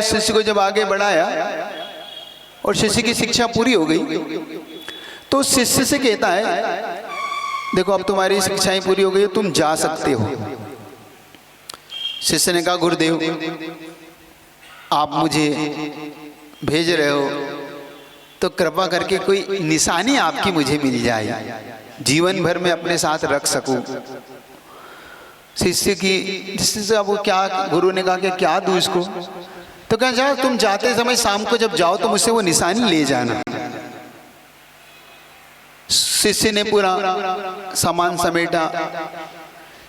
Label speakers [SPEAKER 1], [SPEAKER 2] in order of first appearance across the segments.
[SPEAKER 1] और शिष्य को जब आगे बढ़ाया और शिष्य की शिक्षा पूरी हो गई तो शिष्य से कहता है देखो अब तुम्हारी शिक्षाएं पूरी हो गई, तुम जा सकते हो। शिष्य ने कहा गुरुदेव आप मुझे भेज रहे हो तो कृपा करके कोई निशानी आपकी मुझे मिल जाए, जीवन भर में अपने साथ रख सकूं। शिष्य से अब क्या, गुरु ने कहा कि क्या दूं इसको, तो कहा जाओ तुम जाते समय शाम को जब जाओ तो मुझसे वो निशानी ले जाना। शिष्य ने पूरा सामान समेटा।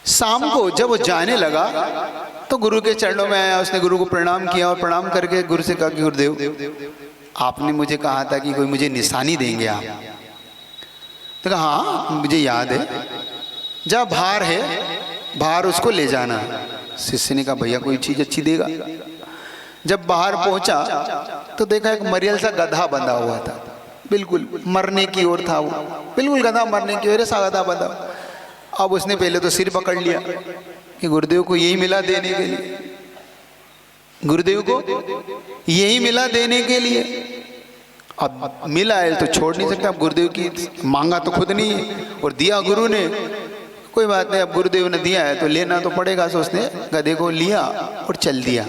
[SPEAKER 1] शाम को जब वो जाने लगा तो गुरु के चरणों में आया, उसने गुरु को प्रणाम किया और प्रणाम करके गुरु से कहा कि गुरुदेव आपने मुझे कहा था कि कोई मुझे निशानी देंगे आप। तो कहा हाँ मुझे याद है, जब भार है बाहर उसको ले जाना। शिष्य ने कहा भैया कोई चीज अच्छी देगा। जब बाहर पहुंचा तो देखा एक मरियल सा गधा बंधा हुआ था, बिल्कुल मरने की ओर था वो, बिल्कुल गधा मरने की ओर, ऐसा गधा बंधा। अब उसने पहले तो सिर पकड़ लिया कि गुरुदेव को यही मिला देने के लिए, गुरुदेव को यही मिला देने के लिए। अब मिला है तो छोड़ नहीं सकता, अब गुरुदेव की मांगा तो खुद नहीं है और दिया गुरु ने, कोई बात नहीं, अब गुरुदेव ने दिया है तो लेना तो पड़ेगा। तो उसने गधे को लिया और चल दिया।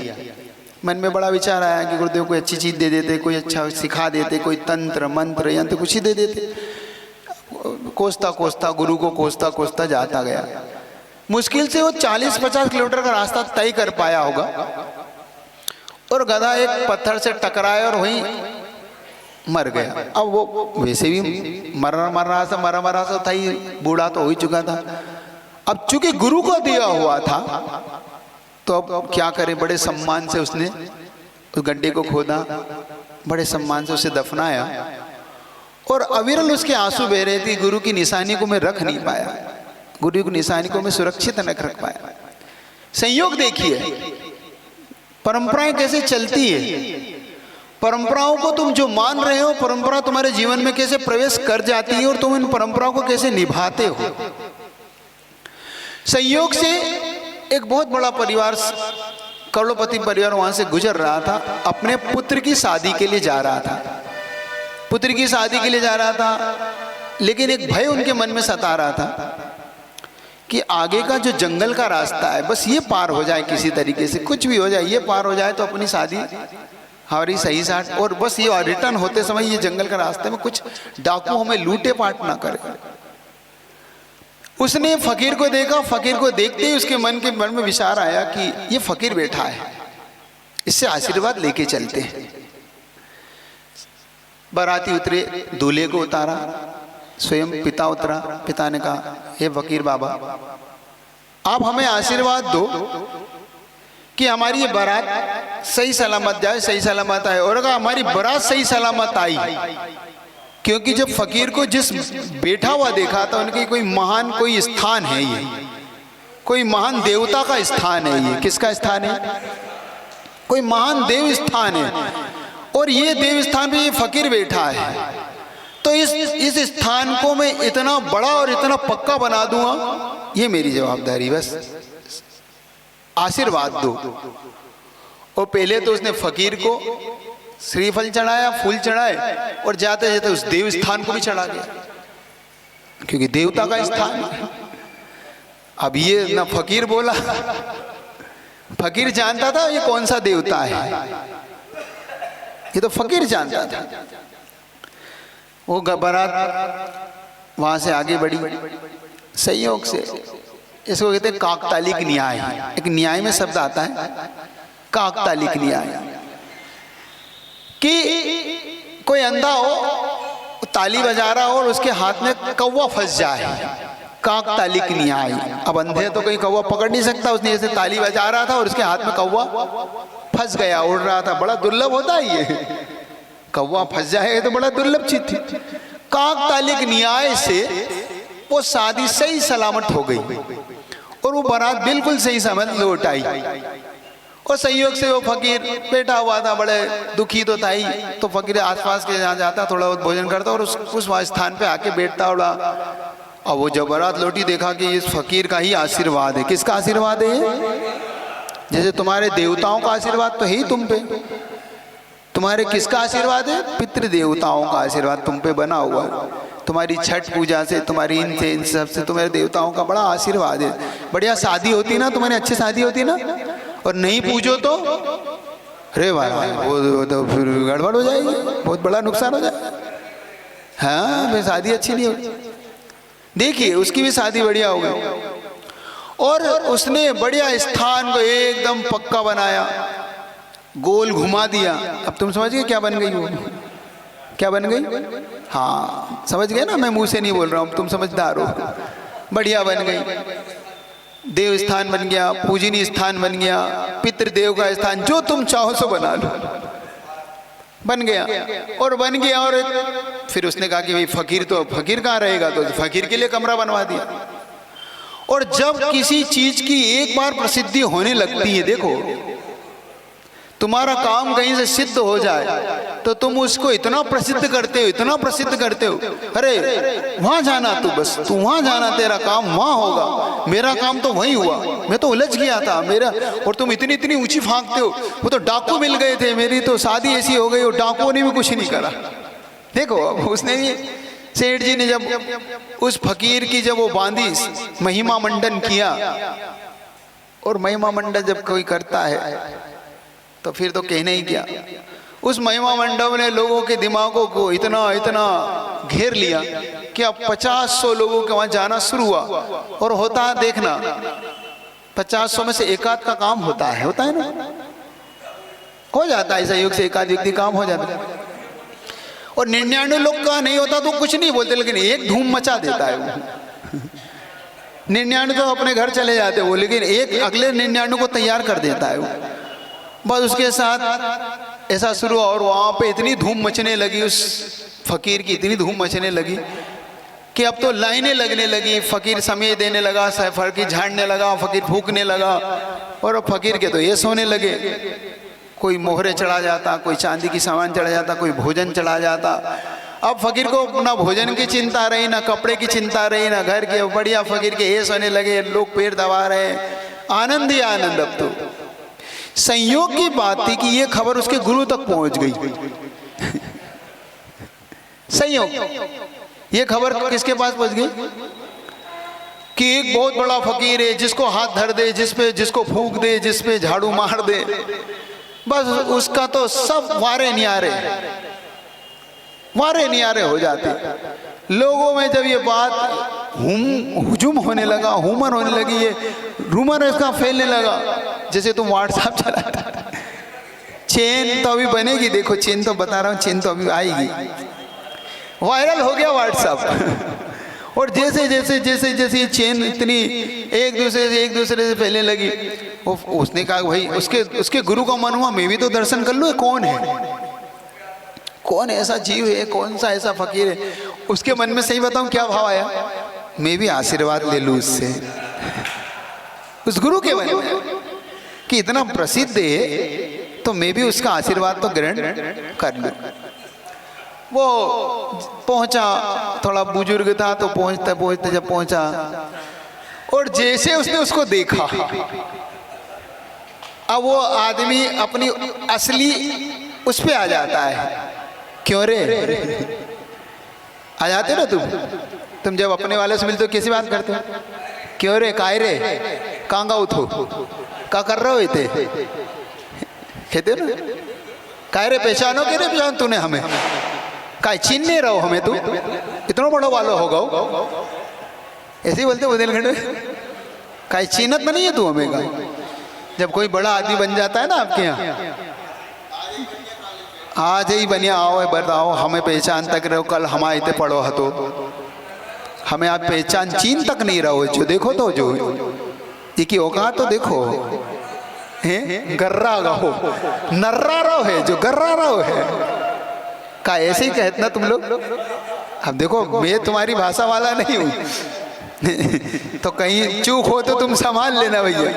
[SPEAKER 1] मन में बड़ा विचार आया कि गुरुदेव कोई अच्छी चीज़ दे देते, कोई अच्छा सिखा देते, कोई तंत्र मंत्र यंत्र कुछ ही दे देते। कोसता कोसता गुरु को कोसता कोसता जाता गया। मुश्किल से वो 40-50 किलोमीटर का रास्ता तय कर पाया होगा और गधा एक पत्थर से टकराया और वहीं मर गया। अब वो वैसे भी मर रहा था ही, बूढ़ा तो हो ही चुका था। अब चूंकि गुरु को दिया हुआ था तो अब क्या करे, बड़े सम्मान से उसने उस गड्ढे को खोदा, बड़े सम्मान से उसे दफनाया और अविरल उसके आंसू बह रहे थे। गुरु की निशानी को मैं रख नहीं पाया, गुरु की निशानी को मैं सुरक्षित न रख पाया। संयोग देखिए परंपराएं कैसे चलती है, परंपराओं को तुम जो मान रहे हो, परंपरा तुम्हारे जीवन में कैसे प्रवेश कर जाती है और तुम इन परंपराओं को कैसे निभाते हो। संयोग से एक बहुत बड़ा परिवार, करोड़पति परिवार वहां से गुजर रहा था, अपने पुत्र की शादी के लिए जा रहा था, पुत्र की शादी के लिए जा रहा था। लेकिन एक भय उनके मन में सता रहा था कि आगे का जो जंगल का रास्ता है बस ये पार हो जाए, किसी तरीके से कुछ भी हो जाए, ये पार हो जाए तो अपनी शादी हमारी सही साथ, और बस ये रिटर्न होते समय ये जंगल का रास्ते में कुछ डाकू हमें लूटे पाट ना करे। उसने फकीर को देखा, फकीर को देखते ही उसके मन में विचार आया कि ये फकीर बैठा है, इससे आशीर्वाद लेके चलते हैं। बाराती उतरे, दूल्हे को उतारा, स्वयं पिता उतरा। पिता ने कहा हे फकीर बाबा आप हमें आशीर्वाद दो कि हमारी ये बारात सही सलामत जाए, सही सलामत आए। और अगर हमारी बारात सही सलामत आई, क्योंकि जब फकीर को जिस बैठा हुआ देखा था उनकी कोई महान कोई स्थान है, ये कोई महान देवता का स्थान है। ये किसका स्थान है? कोई महान देव स्थान है और ये देव स्थान पे ये फकीर बैठा है। तो इस स्थान को मैं इतना बड़ा और इतना पक्का बना दूंगा, ये मेरी जवाबदारी, बस आशीर्वाद दो। और पहले तो उसने फकीर को श्रीफल चढ़ाया, फूल चढ़ाए और जाते जाते उस देव स्थान को भी चढ़ा गया, क्योंकि देवता का स्थान। अब ये ना फकीर बोला, फकीर जानता था ये कौन सा देवता है, ये तो फकीर जानता था। वो बारात वहां से आगे बढ़ी। संयोग से इसको कहते हैं काकतालिक न्याय। एक न्याय में शब्द आता है काकतालिक न्याय, कि कोई अंधा हो ताली बजा रहा हो और उसके हाथ में कौवा फंस जाए, काकतालिक न्याय। अब अंधे तो कोई कौवा पकड़ नहीं सकता, उसने ऐसे ताली बजा रहा था और उसके हाथ में कौवा फंस गया, उड़ रहा था। बड़ा दुर्लभ होता है ये, कौवा फंस जाए तो बड़ा दुर्लभ चीज थी। काकतालिक न्याय से वो शादी सही सलामत हो गई और वो बारात बिल्कुल सही सलामत लौट आई। और संयोग से वो फकीर बैठा हुआ था, बड़े दुखी तो था ही, तो फकीर आसपास के यहाँ जाता, थोड़ा बहुत भोजन करता और उस स्थान पे आके बैठता उड़ा। अब वो जब बारात लौटी देखा कि इस फकीर का ही आशीर्वाद है। किसका आशीर्वाद है? जैसे तुम्हारे देवताओं का आशीर्वाद तो है ही तुम पे, तुम्हारे किसका आशीर्वाद है? पितृ देवताओं का आशीर्वाद तुम पे बना हुआ है। तुम्हारी छठ पूजा से, तुम्हारी इन सब से तुम्हारे देवताओं का बड़ा आशीर्वाद है। बढ़िया शादी होती ना तुम्हारी, अच्छी शादी होती ना, और नहीं पूजो तो अरे भाई वो तो फिर गड़बड़ हो जाएगी, बहुत बड़ा नुकसान हो जाएगा। हाँ फिर शादी अच्छी नहीं होगी। देखिए उसकी भी शादी बढ़िया हो गई, और उसने बढ़िया स्थान को एकदम पक्का बनाया, गोल घुमा दिया। अब तुम समझ गए क्या बन गई वो? क्या बन गई? हाँ समझ गए ना, मैं मुंह से नहीं बोल रहा हूँ, तुम समझदार हो। बढ़िया बन गई, देव स्थान बन गया, पूजनीय स्थान बन गया, पितृदेव का स्थान, जो तुम चाहो सो बना लो, बन गया। और बन गया, और फिर उसने कहा कि भाई फकीर तो फकीर कहाँ रहेगा, तो फकीर के लिए कमरा बनवा दिया। और जब किसी चीज की एक बार प्रसिद्धि होने लगती है, देखो तुम्हारा काम कहीं से सिद्ध हो जाए तो तुम उसको इतना प्रसिद्ध करते हो, इतना प्रसिद्ध करते हो, अरे वहां जाना तू, बस तू वहां जाना, तेरा काम वहां होगा, मेरा काम तो वहीं हुआ, मैं तो उलझ गया था मेरा, और तुम इतनी इतनी ऊंची फांकते हो, वो तो डाकू मिल गए थे, मेरी तो शादी ऐसी हो गई, और डाकुओं ने भी कुछ नहीं करा। देखो अब उसने भी, सेठ जी ने जब उस फकीर की जब वो बांधी, महिमा मंडन किया, और महिमा मंडन जब कोई करता है तो फिर तो कहना ही क्या। उस महिमा मंडप ने लोगों के दिमागों को इतना इतना घेर लिया कि अब 50-100 लोगों के वहां जाना शुरू हुआ। और होता है देखना, 50-100 में से एकाध का काम होता है ना, हो जाता है सहयोग से एकाध व्यक्ति काम हो जाता है। और 99 लोग का नहीं होता तो कुछ नहीं बोलते, लेकिन एक धूम मचा देता है वो। 99 तो अपने घर चले जाते वो, लेकिन एक अगले 99 को तैयार कर देता है वो। बस उसके साथ ऐसा शुरू हुआ, और वहाँ पे इतनी धूम मचने लगी, उस फकीर की इतनी धूम मचने लगी कि अब तो लाइनें लगने लगी। फकीर समय देने लगा, फकीर झाड़ने लगा, फकीर फूकने लगा, और अब फकीर के तो ये सोने लगे। कोई मोहरे चढ़ा जाता, कोई चांदी की सामान चढ़ा जाता, कोई भोजन चढ़ा जाता। अब फकीर को ना भोजन की चिंता रही, ना कपड़े की चिंता रही, ना घर के, बढ़िया फकीर के ये सोने लगे, लोग पैर दबा रहे, आनंद ही आनंद। अब तो संयोग की बात थी कि ये खबर उसके गुरु तक पहुंच गई। संयोग, ये खबर किसके पास पहुंच गई कि एक बहुत बड़ा फकीर है, जिसको हाथ धर दे, जिसको फूंक दे, जिस पे झाड़ू मार दे, बस उसका तो सब वारे नियारे हो जाते। लोगों में जब ये बात हुजूम होने लगा, हुमर होने लगी, ये रूमर इसका फैलने लगा। जैसे तुम व्हाट्सएप चलाता, चेन तो अभी बनेगी, देखो चेन तो बता रहा हूँ, चेन तो अभी आएगी, वायरल हो गया व्हाट्सएप। और जैसे जैसे जैसे जैसे ये चेन इतनी एक दूसरे से फैलने लगी, उसने कहा भाई, उसके गुरु का मन हुआ मैं भी तो दर्शन कर लूँ, कौन है, कौन ऐसा जीव है, कौन सा ऐसा फकीर है। उसके मन में सही बताऊं क्या भाव आया, मैं भी आशीर्वाद ले लूं उससे, उस गुरु के मन में कि इतना प्रसिद्ध है तो मैं भी उसका आशीर्वाद तो ग्रहण कर लूं। वो पहुंचा, थोड़ा बुजुर्ग था, तो पहुंचते पहुंचते जब पहुंचा, और जैसे उसने उसको देखा, अब वो आदमी अपनी असली उस पे आ जाता है। क्यों रे, आ जाते ना तुम जब अपने वाले से मिलते हो कैसी बात करते हो? क्यों रे, काय रे, कहाँ गाँव थो, क्या कर रहे हो इतने, कहते ना, काय रे पहचानो के रे, पहचान तूने हमें, काय चीन नहीं रहो हमें, तू इतना बड़ा वाला होगा, ऐसे ही बोलते बुंदेलखंड में, काय चीनत में नहीं है तू हमें का। जब कोई बड़ा आदमी बन जाता है ना आपके यहाँ, आज ही बनिया आओ बताओ, हमें पहचान तक रहो, कल हमारे इतने पढ़ो हतो, हमें आप पहचान चीन तक नहीं रहो, जो देखो तो जो एक औकात तो देखो, हैं गर्रा रहो, नर्रा रहो है, जो गर्रा रहो है का, ऐसे ही कहते ना तुम लोग। अब देखो मैं तुम्हारी भाषा वाला नहीं हूँ तो कहीं चूक हो तो तुम संभाल लेना भैया।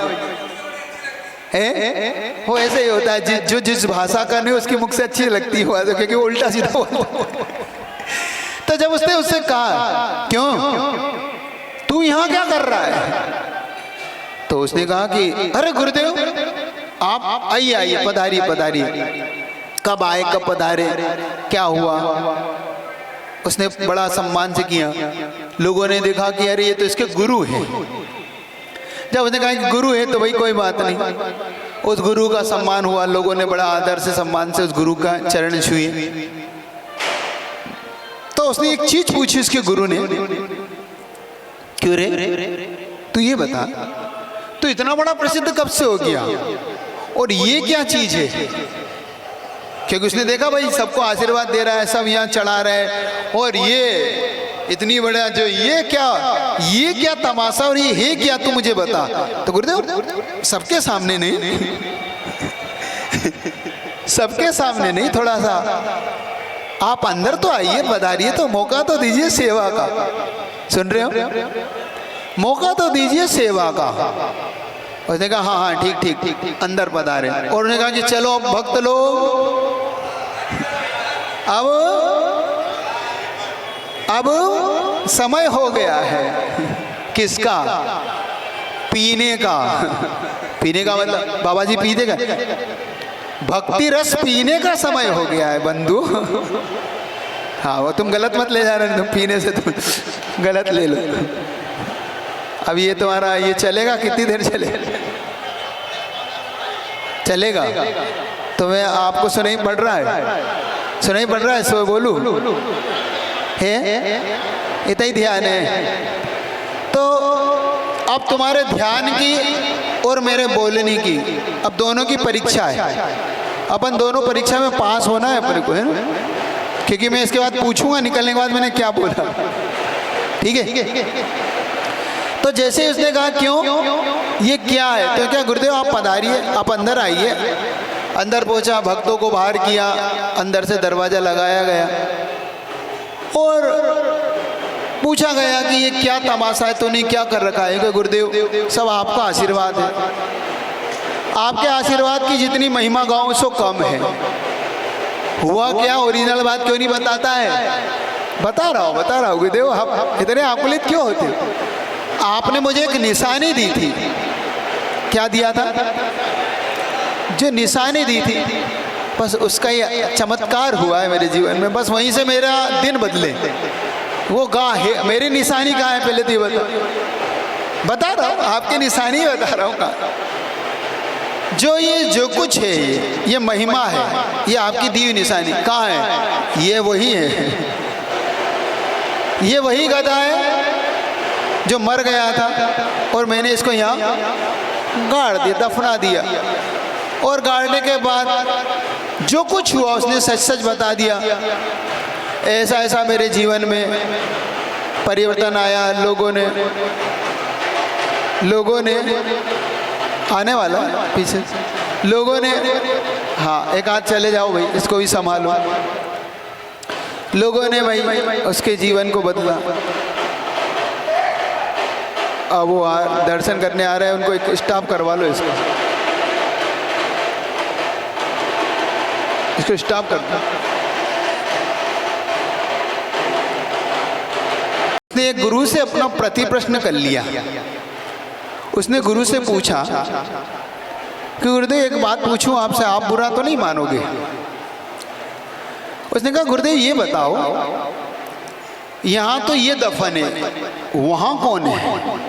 [SPEAKER 1] वो ऐसे ही होता है, जो जिस भाषा का नहीं उसकी मुख से अच्छी लगती है, क्योंकि वो उल्टा सीधा बोलता। तो जब उसने उससे कहा क्यों तू यहाँ क्या कर रहा है, तो उसने कहा कि अरे गुरुदेव आप आइए आइए, पधारिए पधारिए। कब आए, कब पधारे, क्या हुआ? उसने बड़ा सम्मान से किया। लोगों ने देखा कि अरे ये तो इसके गुरु हैं। जब उसने कहा कि गुरु है तो भाई कोई बात नहीं, उस गुरु का सम्मान हुआ। लोगों ने बड़ा आदर से सम्मान से उस गुरु का चरण छुए। तो उसने एक चीज पूछी उसके गुरु ने, क्यों रे, तू ये बता, तू इतना बड़ा प्रसिद्ध कब से हो गया और ये क्या चीज है? क्योंकि उसने देखा भाई सबको आशीर्वाद दे रहा है, सब यहाँ चढ़ा रहे हैं, और ये इतनी बड़ा जो ये क्या तमाशा, और ये है क्या, तू मुझे बता। तो गुरुदेव सबके सामने नहीं सबके सामने नहीं, थोड़ा सा आप अंदर तो आइए, पधारिए, तो मौका तो दीजिए सेवा का। सुन रहे हो? मौका तो दीजिए सेवा का। उसने कहा हाँ हाँ ठीक ठीक ठीक, अंदर पधारे। और उन्होंने कहा कि चलो भक्त लोग, अब समय हो गया है। किसका? पीने का। पीने का मतलब बाबा जी पी देगा, भक्ति रस पीने का समय हो गया है बंधु। हाँ वो तुम गलत मत ले जा रहे, तुम पीने से तुम गलत ले लो। अब ये तुम्हारा ये चलेगा, कितनी देर चलेगा? तुम्हें आपको सुनाई पड़ रहा है? सुनाई पड़ रहा है? सो बोलू है, इतना ही ध्यान है। तो अब तुम्हारे ध्यान की और मेरे बोलने की अब दोनों की परीक्षा है। अपन दोनों परीक्षा में पास होना है अपने को, है ना? क्योंकि मैं इसके बाद पूछूंगा निकलने के बाद मैंने क्या बोला, ठीक है? तो जैसे उसने कहा क्यों, ये क्या है, तो क्या गुरुदेव आप पधारिए, आप अंदर आइए। अंदर पहुंचा, भक्तों को बाहर किया, अंदर से दरवाजा लगाया गया और पूछा गया कि ये क्या तमाशा है, तूने क्या कर रखा है? कि गुरुदेव सब आपका आशीर्वाद है, आपके आशीर्वाद की जितनी महिमा गाऊं सो कम है। हुआ क्या, ओरिजिनल बात क्यों नहीं बताता है? बता रहा हूँ गुरुदेव, आप इतने आकुलित क्यों होते? आपने मुझे एक निशानी दी थी। क्या दिया था? जो निशानी दी थी, बस उसका ये चमत्कार हुआ है मेरे जीवन में, बस वहीं से मेरा दिन बदले। वो है मेरी निशानी कहाँ है, पहले तो ये बता रहा हूँ, आपकी निशानी बता रहा हूँ कहाँ। जो कुछ है ये महिमा है, ये आपकी दी हुई निशानी कहाँ है? ये वही है, ये वही गधा है जो मर गया था और मैंने इसको यहाँ गाड़ दिया, दफना दिया। और गाड़ने के बाद जो कुछ हुआ उसने सच सच बता दिया। ऐसा ऐसा मेरे जीवन में परिवर्तन आया। लोगों ने आने वाला पीछे, लोगों ने, हाँ एक हाथ चले जाओ भाई, इसको भी संभालो। लोगों ने भाई उसके जीवन को बदला। अब वो दर्शन करने आ रहे हैं, उनको एक स्टॉप करवा लो, इसको स्टॉप कर दो। उसने एक गुरु से अपना प्रति प्रश्न कर लिया। उसने गुरु से पूछा कि गुरुदेव एक बात पूछूं आपसे, आप बुरा तो नहीं मानोगे? उसने कहा गुरुदेव ये बताओ, यहाँ तो ये दफन है, वहाँ कौन है?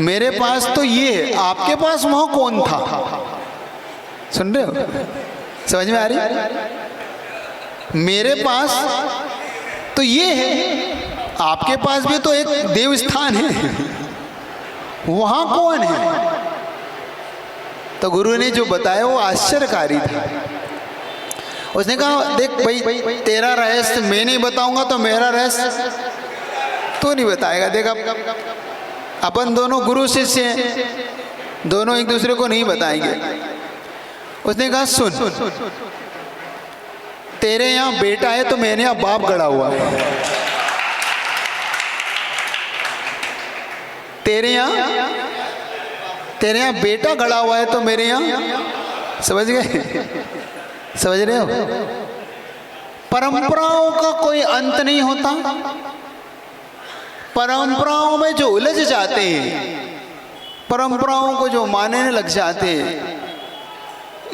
[SPEAKER 1] मेरे पास तो ये है, आपके पास वहाँ कौन था? सुन रहे हो? समझ में आ रही? मेरे पास तो ये है, आपके पास भी तो एक देव स्थान है, वहाँ कौन है? तो गुरु ने जो बताया वो आश्चर्यकारी था। उसने कहा देख भाई, तेरा रहस्य मैं नहीं बताऊंगा तो मेरा रहस्य तू नहीं बताएगा। देख अपन दोनों गुरु शिष्य हैं, दोनों एक दूसरे को नहीं बताएंगे। उसने कहा सुन, तेरे यहाँ बेटा है तो मैंने यहाँ बाप गड़ा हुआ है। तेरे यहाँ बेटा गड़ा हुआ है तो मेरे यहाँ, समझ गए? समझ रहे हो? परंपराओं का कोई अंत नहीं होता। परंपराओं में जो उलझ जाते हैं परंपराओं को जो मानने लग जाते हैं,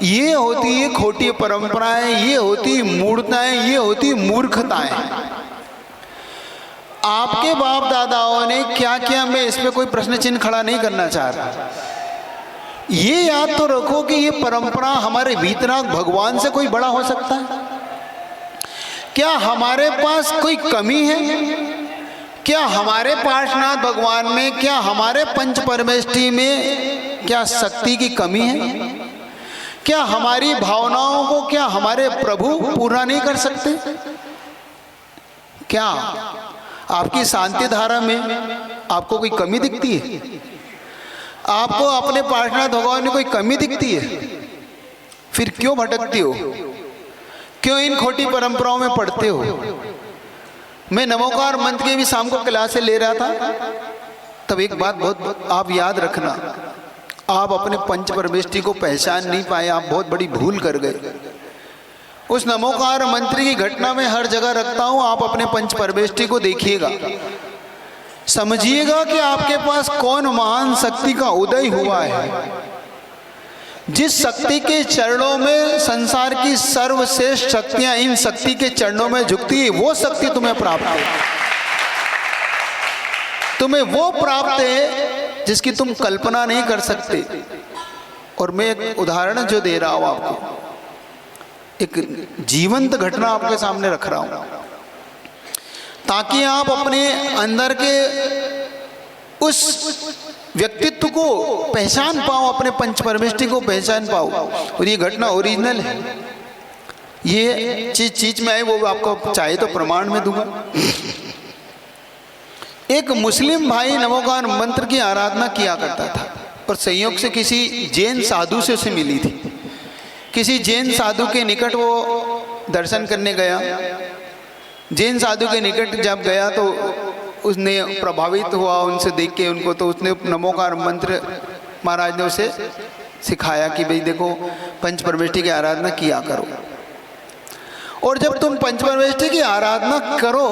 [SPEAKER 1] ये होती है खोटी परंपराएं, ये होती मूर्खताएं, ये होती मूर्खताएं। आपके बाप दादाओं ने क्या किया, मैं इसमें कोई प्रश्न चिन्ह खड़ा नहीं करना चाह रहा। ये याद तो रखो कि ये परंपरा हमारे वीतराग भगवान से कोई बड़ा हो सकता है? क्या हमारे पास कोई कमी है? क्या हमारे पार्श्वनाथ भगवान में, क्या हमारे पंच परमेष्ठी में क्या शक्ति की कमी है? क्या हमारी भावनाओं को क्या हमारे प्रभु पूरा नहीं कर सकते? क्या आपकी शांति धारा में आपको कोई कमी दिखती है? आपको अपने पार्श्वनाथ भगवान में कोई कमी दिखती है? फिर क्यों भटकती हो? क्यों इन खोटी परंपराओं में पढ़ते हो? मैं नमोकार मंत्र की भी शाम को क्लासे ले रहा था, तब एक बात बहुत आप याद रखना, आप अपने पंच परमेष्ठी को पहचान नहीं पाए, आप बहुत बड़ी भूल कर गए। उस नमोकार मंत्र की घटना में हर जगह रखता हूं, आप अपने पंच परमेष्ठी को देखिएगा, समझिएगा कि आपके पास कौन महान शक्ति का उदय हुआ है। जिस शक्ति के चरणों में संसार की सर्वश्रेष्ठ शक्तियां इन शक्ति के चरणों में झुकती है, वो शक्ति तुम्हें प्राप्त है। तुम्हें वो प्राप्त है जिसकी तुम कल्पना नहीं कर सकते। और मैं एक उदाहरण जो दे रहा हूं आपको, एक जीवंत घटना आपके सामने रख रहा हूं, ताकि आप अपने अंदर के उस व्यक्तित्व को पहचान पाओ, अपने पंच परमेष्ठी को पहचान पाओ। और ये घटना ओरिजिनल है, ये चीज में है, वो आपको चाहे तो प्रमाण में दूंगा। एक मुस्लिम भाई नमोकार मंत्र की आराधना किया करता था, और संयोग से किसी जैन साधु से उसे मिली थी। किसी जैन साधु के निकट वो दर्शन करने गया। जैन साधु के निकट जब गया तो उसने प्रभावित हुआ उनसे देख के उनको, तो उसने नमोकार मंत्र महाराज ने उसे सिखाया कि भाई देखो, पंच परमेष्ठी की आराधना किया करो, और जब तुम पंच परमेष्ठी की आराधना करो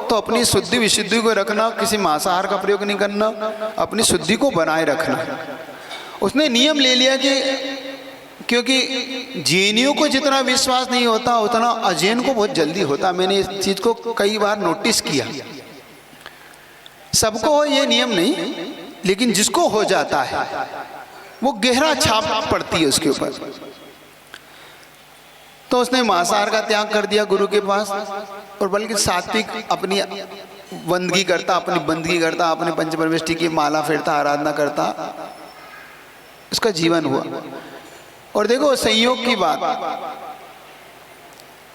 [SPEAKER 1] तो अपनी शुद्धि विशुद्धि को रखना, किसी मांसाहार का प्रयोग नहीं करना, अपनी शुद्धि को बनाए रखना। उसने नियम ले लिया कि क्योंकि जैनियों को जितना विश्वास नहीं होता उतना अजैन को बहुत जल्दी होता। मैंने इस चीज को कई बार नोटिस किया। सबको हो ये नियम नहीं, लेकिन जिसको हो जाता है वो गहरा छाप पड़ती है उसके ऊपर। तो उसने मांसाहार का त्याग कर दिया गुरु के पास, और बल्कि सात्विक अपनी बंदगी करता, अपनी बंदगी करता, अपने पंच परमेष्ठी की माला फेरता, आराधना करता, उसका जीवन हुआ। और देखो संयोग की बात,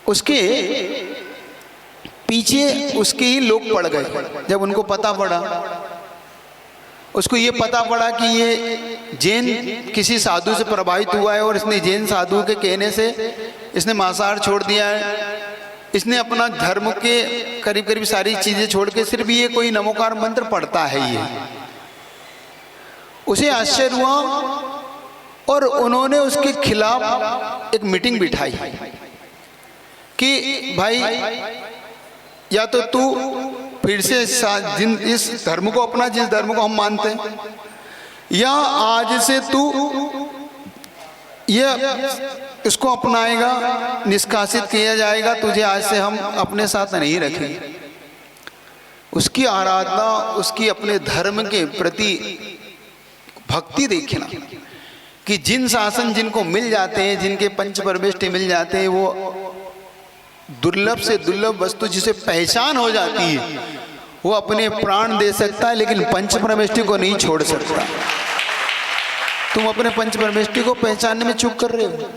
[SPEAKER 1] उसके पीछे उसके ही लोग पड़ गए। जब उनको पता पड़ा, उसको ये पता पड़ा कि ये जैन किसी साधु से प्रभावित हुआ है, और इसने जैन साधु के कहने से इसने मांसाहार छोड़ दिया है, इसने अपना धर्म के करीब करीब सारी चीजें छोड़ के सिर्फ ये कोई नमोकार मंत्र पढ़ता है। ये उसे आश्चर्य हुआ, और उन्होंने उसके खिलाफ एक मीटिंग बिठाई कि भाई या तो तू फिर से इस धर्म को अपना, जिस धर्म को हम मानते हैं, या आज से तू ये इसको अपनाएगा, निष्कासित किया जाएगा, तुझे आज से हम अपने साथ नहीं रखेंगे। उसकी आराधना, उसकी अपने धर्म के प्रति भक्ति देखना कि जिन शासन जिनको मिल जाते हैं, जिनके पंच परमेष्ठी मिल जाते हैं, वो दुर्लभ से दुर्लभ वस्तु जिसे पहचान हो जाती है, वो अपने प्राण दे सकता है, लेकिन पंच परमेष्ठी को नहीं छोड़ सकता। तुम अपने पंच परमेष्ठी को पहचानने में चूक कर रहे हो।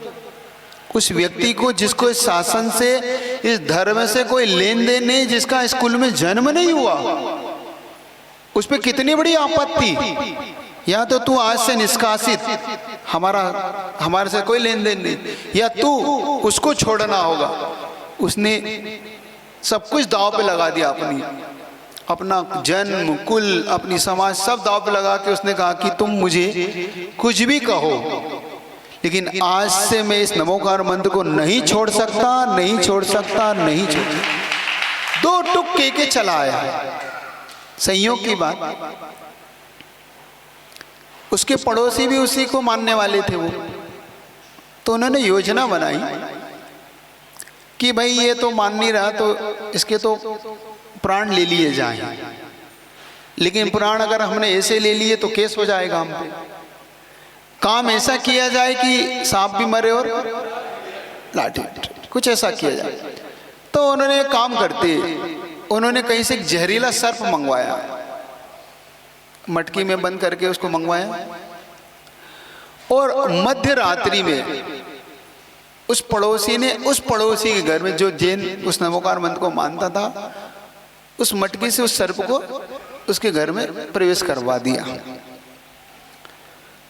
[SPEAKER 1] उस व्यक्ति को जिसको इस शासन से, इस धर्म से कोई लेन देन नहीं, जिसका स्कूल में जन्म नहीं हुआ, उस पर कितनी बड़ी आपत्ति। या तो तू आज से निष्कासित, हमारे से कोई लेन देन नहीं, या तू उसको छोड़ना होगा। उसने सब कुछ दांव पे लगा दिया, अपना जन्म, कुल, अपनी समाज सब दांव पे लगा के उसने कहा कि तुम मुझे कुछ भी कहो, लेकिन आज से मैं इस नमोकार मंत्र को नहीं छोड़ सकता, नहीं छोड़ सकता, नहीं छोड़। दो टुक के चला आया। संयोग की बात, उसके पड़ोसी भी उसी को मानने वाले थे वो। तो उन्होंने योजना बनाई कि भाई ये तो मान नहीं रहा, तो इसके तो प्राण ले लिए जाएं। लेकिन प्राण अगर हमने ऐसे ले लिए तो केस हो जाएगा हम पे। काम ऐसा किया जाए कि सांप भी मरे और लाठी, कुछ ऐसा किया जाए। तो उन्होंने काम करते, उन्होंने कहीं से एक जहरीला सर्प मंगवाया, मटकी में बंद करके उसको मंगवाया, और मध्य रात्रि में उस पड़ोसी ने, उस पड़ोसी के घर में जो जैन उस नमोकार मंत्र को मानता था, उस मटकी से उस सर्प को उसके घर में प्रवेश करवा दिया।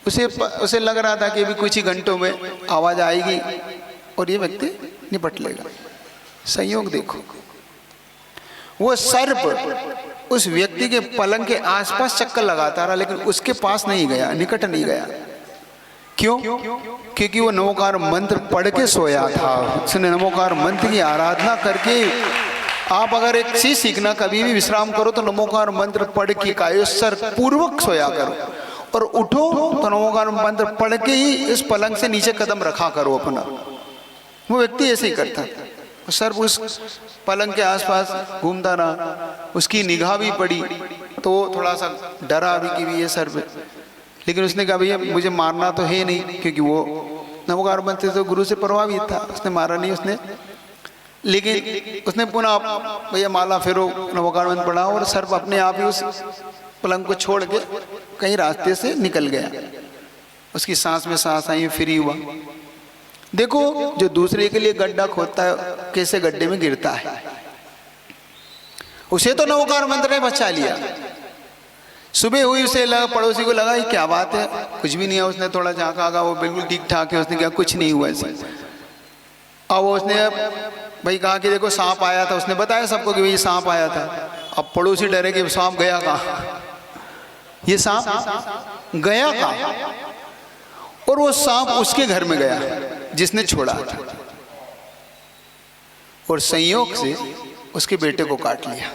[SPEAKER 1] उसे लग रहा था कि अभी कुछ ही घंटों में आवाज आएगी और ये व्यक्ति निपट लेगा। संयोग देखो, वो सर्प उस व्यक्ति के पलंग के आसपास चक्कर लगाता रहा, लेकिन उसके पास नहीं गया, निकट नहीं गया। क्यों? क्योंकि वो नमोकार मंत्र पढ़ के सोया था। उसने नमोकार मंत्र की आराधना करके, आप अगर एक चीज सीखना, कभी भी विश्राम करो तो नमोकार मंत्र पढ़ के कायोत्सर पूर्वक सोया करो, और उठो तो नमोकार मंत्र पढ़ के ही इस पलंग से नीचे कदम रखा करो अपना। वो व्यक्ति ऐसे ही करता था। सर्प उस पलंग के आसपास घूमता रहा, उसकी निगाह भी पड़ी तो वो थोड़ा सा डरा भी कि भी ये सर्प है। लेकिन उसने कहा भैया मुझे मारना तो है नहीं, क्योंकि वो नमोकार मंत्र तो गुरु से प्रभावित था, उसने मारा नहीं उसने। लेकिन उसने पुनः भैया माला फेरो, नमोकार मंत्र पढ़ा, और सर्प अपने आप ही उस पलंग को छोड़ के कहीं रास्ते से निकल गया। उसकी सांस में सांस आई, फ्री हुआ। देखो, जो दूसरे के लिए गड्ढा खोदता है कैसे गड्ढे में गिरता है। उसे तो नमोकार मंत्र ने बचा लिया। सुबह हुई, उसे लगा, पड़ोसी को लगा क्या बात है, कुछ भी नहीं है। उसने थोड़ा झांका, वो बिल्कुल ठीक ठाक है। उसने कहा कुछ नहीं हुआ ऐसे। अब उसने भाई कहा कि देखो सांप आया था। उसने बताया सबको कि भाई सांप आया था। अब पड़ोसी डरे कि सांप गया कहाँ, ये सांप गया कहाँ। और वो सांप उसके घर में गया जिसने छोड़ा था, और संयोग से उसके बेटे को काट लिया।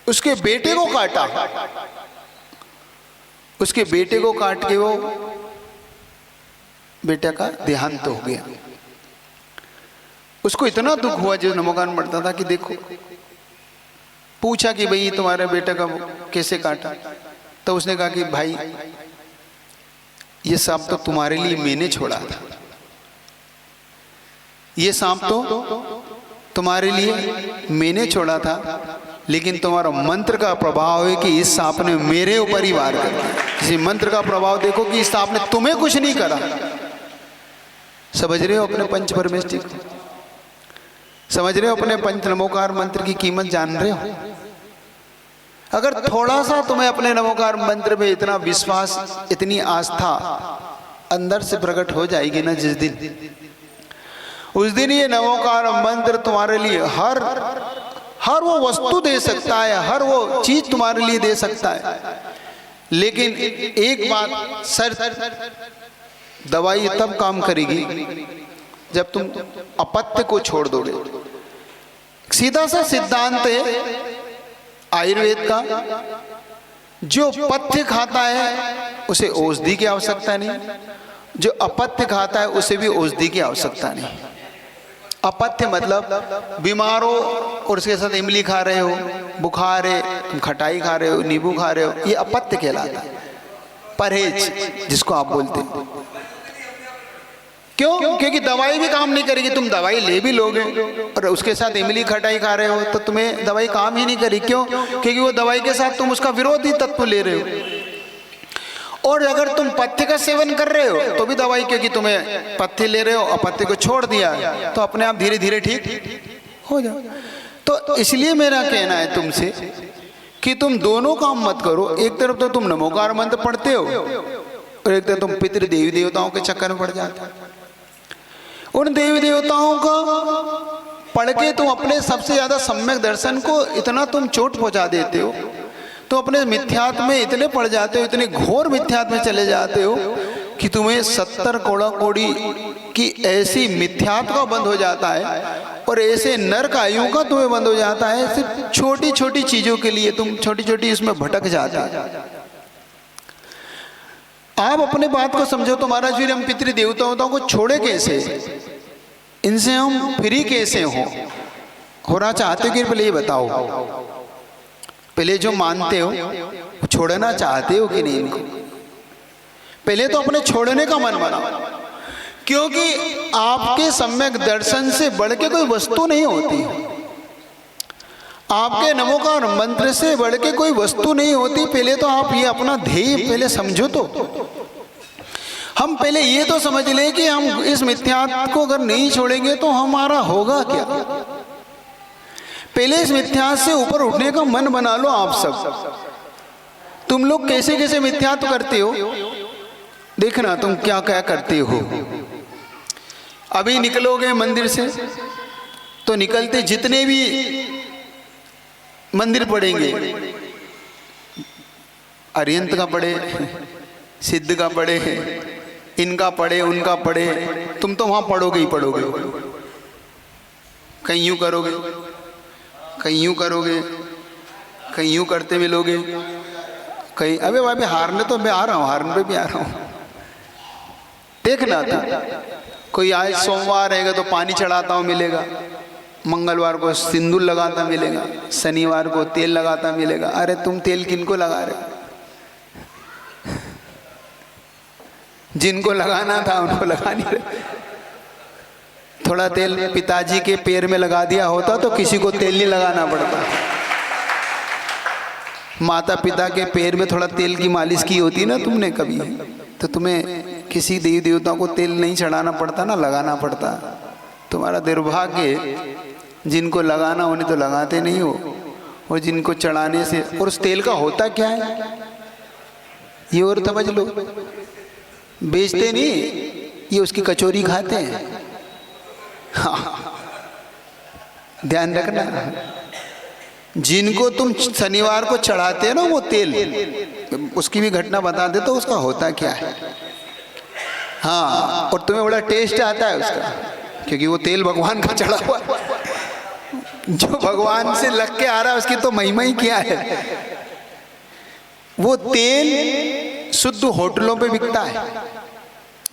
[SPEAKER 1] उसके बेटे को काटा, उसके बेटे को काट के वो बेटा का देहांत हो गया। उसको इतना दुख हुआ जो नमोकार पढ़ता था कि देखो, पूछा कि भाई तुम्हारे बेटा का कैसे काटा। तो उसने कहा कि भाई ये सांप तो तुम्हारे लिए मैंने छोड़ा था, ये सांप तो तुम्हारे लिए मैंने छोड़ा था, लेकिन तुम्हारा मंत्र का प्रभाव है कि इस सांप ने मेरे ऊपर ही वार कर दिया। इसी मंत्र का प्रभाव देखो कि इस सांप ने तुम्हें कुछ नहीं करा। समझ रहे हो अपने पंच परमेष्टि को? समझ रहे हो अपने पंच नमोकार मंत्र की कीमत जान रहे हो? अगर थोड़ा सा तुम्हें अपने नमोकार मंत्र में इतना विश्वास, इतनी आस्था अंदर से प्रकट हो जाएगी ना जिस दिन, उस दिन ये नमोकार मंत्र तुम्हारे लिए हर वो वस्तु दे सकता है, हर वो चीज तुम्हारे लिए दे सकता है। लेकिन एक बात शर्त, दवाई तब काम करेगी जब तुम अपत्य को छोड़ दोगे। सीधा सा सिद्धांत है आयुर्वेद का, जो पथ्य खाता है उसे औषधि की आवश्यकता नहीं, जो अपथ्य खाता है उसे भी औषधि की आवश्यकता नहीं। अपथ्य मतलब बीमार हो और उसके साथ इमली खा रहे हो, बुखार है, तुम खटाई खा रहे हो, नींबू खा रहे हो, ये अपथ्य कहलाता है। परहेज जिसको आप बोलते हो। क्यों? क्योंकि दवाई भी काम नहीं करेगी। तुम दवाई ले भी लोगे और उसके साथ इमली खटाई खा रहे हो तो तुम्हें दवाई काम ही नहीं करेगी। क्यों? क्योंकि वो दवाई के साथ तुम उसका विरोधी तत्व ले रहे हो। और अगर तुम पथ्य का सेवन कर रहे हो तो भी दवाई, क्योंकि तुम्हें पथ्य ले रहे हो और पथ्य को छोड़ दिया तो अपने आप धीरे धीरे ठीक हो जाओ। तो इसलिए मेरा कहना है तुमसे कि तुम दोनों काम मत करो। एक तरफ तो तुम नमोकार मंत्र पढ़ते हो और एक तरफ तुम पितृ देवी देवताओं के चक्कर में पड़ जाते हो। उन देवी देवताओं का पढ़ के तुम अपने सबसे ज्यादा सम्यक दर्शन को इतना तुम चोट पहुंचा देते हो, तो अपने मिथ्यात्व में इतने पड़ जाते हो, इतने घोर मिथ्यात्व में चले जाते हो कि तुम्हें 70 कोड़ा कोड़ी की ऐसी मिथ्यात्व का बंद हो जाता है और ऐसे नरक आयु का तुम्हें बंद हो जाता है। सिर्फ छोटी छोटी चीजों के लिए तुम छोटी छोटी इसमें भटक जाते हो। आप अपने बात को समझो तो महाराज फिर हम पितृ देवताओं को छोड़े कैसे, इनसे हम फ्री कैसे होना चाहते हो कि पहले ये बताओ, पहले जो मानते हो वो छोड़ना चाहते हो कि नहीं इनको? पहले तो अपने छोड़ने का मन बनाओ, क्योंकि आपके सम्यक दर्शन से बढ़ के कोई वस्तु नहीं होती, आपके नमोकार मंत्र से बढ़ के कोई वस्तु नहीं होती। पहले तो आप ये अपना ध्येय पहले समझो। तो हम पहले ये तो समझ लें कि हम इस मिथ्यात्व को अगर नहीं छोड़ेंगे तो हमारा होगा क्या। पहले इस मिथ्यात्व से ऊपर उठने का मन बना लो आप सब। तुम लोग कैसे कैसे मिथ्यात्व करते हो, देखना तुम क्या क्या करते हो। अभी निकलोगे मंदिर से तो निकलते जितने भी मंदिर पड़ेंगे, अरियंत का पड़े, सिद्ध का पड़े, इनका पड़े, उनका पड़े, तुम तो वहां पढ़ोगे ही पढ़ोगे। कहीं यूं करोगे, कहीं यूं करोगे, कहीं यूं करते मिलोगे, कहीं अबे भाई हारने तो मैं आ रहा हूँ, हारने पे भी आ रहा हूँ। देखना था कोई आज सोमवार रहेगा तो पानी चढ़ाता हूँ मिलेगा, मंगलवार को सिंदूर लगाता मिलेगा, शनिवार को तेल लगाता मिलेगा। अरे तुम तेल किनको लगा रहे? जिनको लगाना था उनको लगा नहीं रहे। थोड़ा तेल पिताजी के पैर में लगा दिया होता तो किसी को तेल नहीं लगाना पड़ता। माता पिता के पैर में थोड़ा तेल की मालिश की होती ना तुमने कभी, तो तुम्हें किसी देवी देवताओं को तेल नहीं चढ़ाना पड़ता ना, लगाना पड़ता। तुम्हारा दुर्भाग्य, जिनको लगाना उन्हें तो लगाते नहीं हो, और जिनको चढ़ाने से। और उस तेल का होता क्या है ये और समझ लो, बेचते नहीं, ये उसकी कचौरी खाते हैं। हाँ, ध्यान रखना। जिनको तुम शनिवार को चढ़ाते हो ना वो तेल, उसकी भी घटना बता दे तो उसका होता क्या है। हाँ, और तुम्हें बड़ा टेस्ट आता है उसका, क्योंकि वो तेल भगवान का चढ़ा हुआ, जो भगवान से लग के आ रहा है उसकी तो महिमा ही क्या है। वो तेल शुद्ध होटलों पे बिकता है,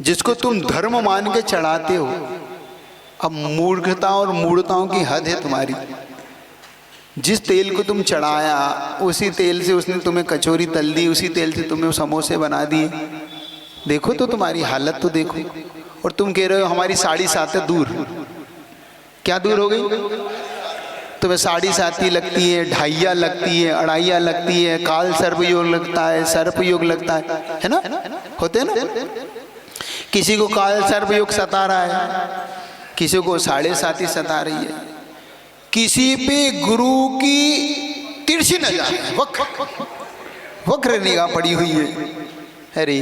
[SPEAKER 1] जिसको तुम धर्म मान के चढ़ाते हो। अब मूर्खता और मूढ़ताओं की हद है तुम्हारी। जिस तेल को तुम चढ़ाया उसी तेल से उसने तुम्हें कचौरी तल दी, उसी तेल से तुम्हें समोसे बना दिए। देखो तो तुम्हारी हालत तो देखो। और तुम कह रहे हो हमारी साड़ी साथ है दूर। क्या दूर हो गई? तुम्हें साड़ी साथी लगती है, ढाइया लगती है, अढ़ाइया लगती है, काल सर्प योग लगता है, सर्प योग लगता है ना? होते हैं ना? किसी को काल सर्प योग सता रहा है, किसी को साढ़े साथी सता रही है, किसी पे गुरु की तिरछी नजर, वक्र निगाह पड़ी हुई है। अरे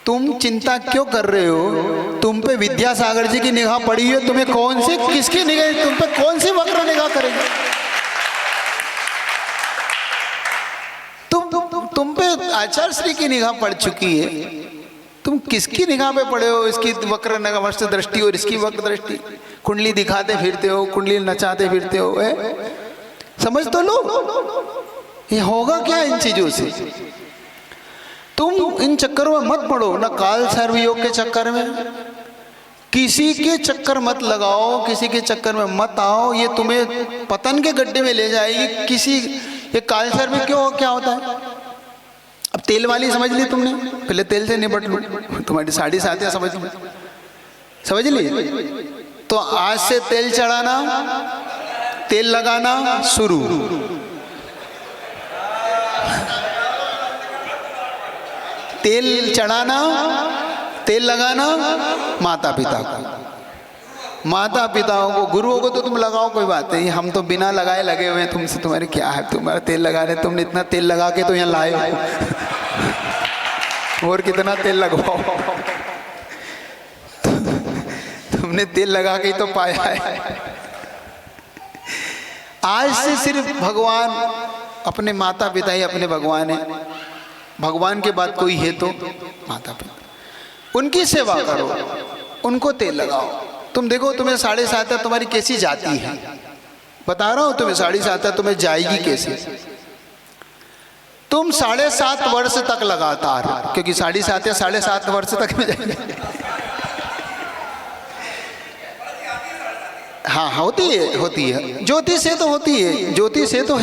[SPEAKER 1] तुम चिंता क्यों कर रहे हो? तुम पे विद्यासागर जी की निगाह पड़ी है, तुम्हें कौन से किसकी निगाह, तुम पे कौन सी वक्र निगाह करेंगे? तुम पे आचार्य श्री की निगाह पड़ चुकी है, तुम किसकी निगाह पे पड़े हो? इसकी वक्र नगमस्त दृष्टि और इसकी वक्र दृष्टि, कुंडली दिखाते फिरते हो, कुंडली नचाते फिरते हो। समझ तो लो, ये होगा क्या इन चीजों से? तुम इन चक्करों में मत पड़ो, ना काल सर्व योग के चक्कर में, किसी के चक्कर मत लगाओ, किसी के चक्कर में मत आओ। ये तुम्हें पतन के गड्ढे में ले जाएगी। किसी ये काल सर्व में क्यों, क्या होता है? अब तेल वाली समझ ली तुमने, पहले तेल से निपट लो। तुम्हारी साड़ी साथियां समझ ली। तो आज से तेल चढ़ाना, तेल लगाना शुरू। तेल चढ़ाना, तेल लगाना माता पिता को, माता पिताओं को, गुरुओं को तो तुम लगाओ, कोई बात नहीं। हम तो बिना लगाए लगे हुए हैं तुमसे, तुम्हारे क्या है, तुम्हारा तेल लगा रहे, तुमने इतना तेल लगा के तो यहाँ लाए हो। और कितना तेल लगवाओ, तुमने तेल लगा के ही तो पाया है। आज से सिर्फ भगवान, अपने माता पिता ही अपने भगवान है। भगवान के बाद कोई है तो माता पिता, उनकी सेवा करो, उनको तेल लगाओ। तुम देखो तुम्हें साढ़े सात तुम्हारी कैसी जाती है, बता रहा हूं तुम्हें साढ़े सात तुम्हें जाएगी कैसे। तुम 7.5 वर्ष तक लगातार, क्योंकि 7.5 या 7.5 वर्ष तक में जाएंगे। हाँ होती है ज्योतिष से तो होती है, ज्योतिष से तो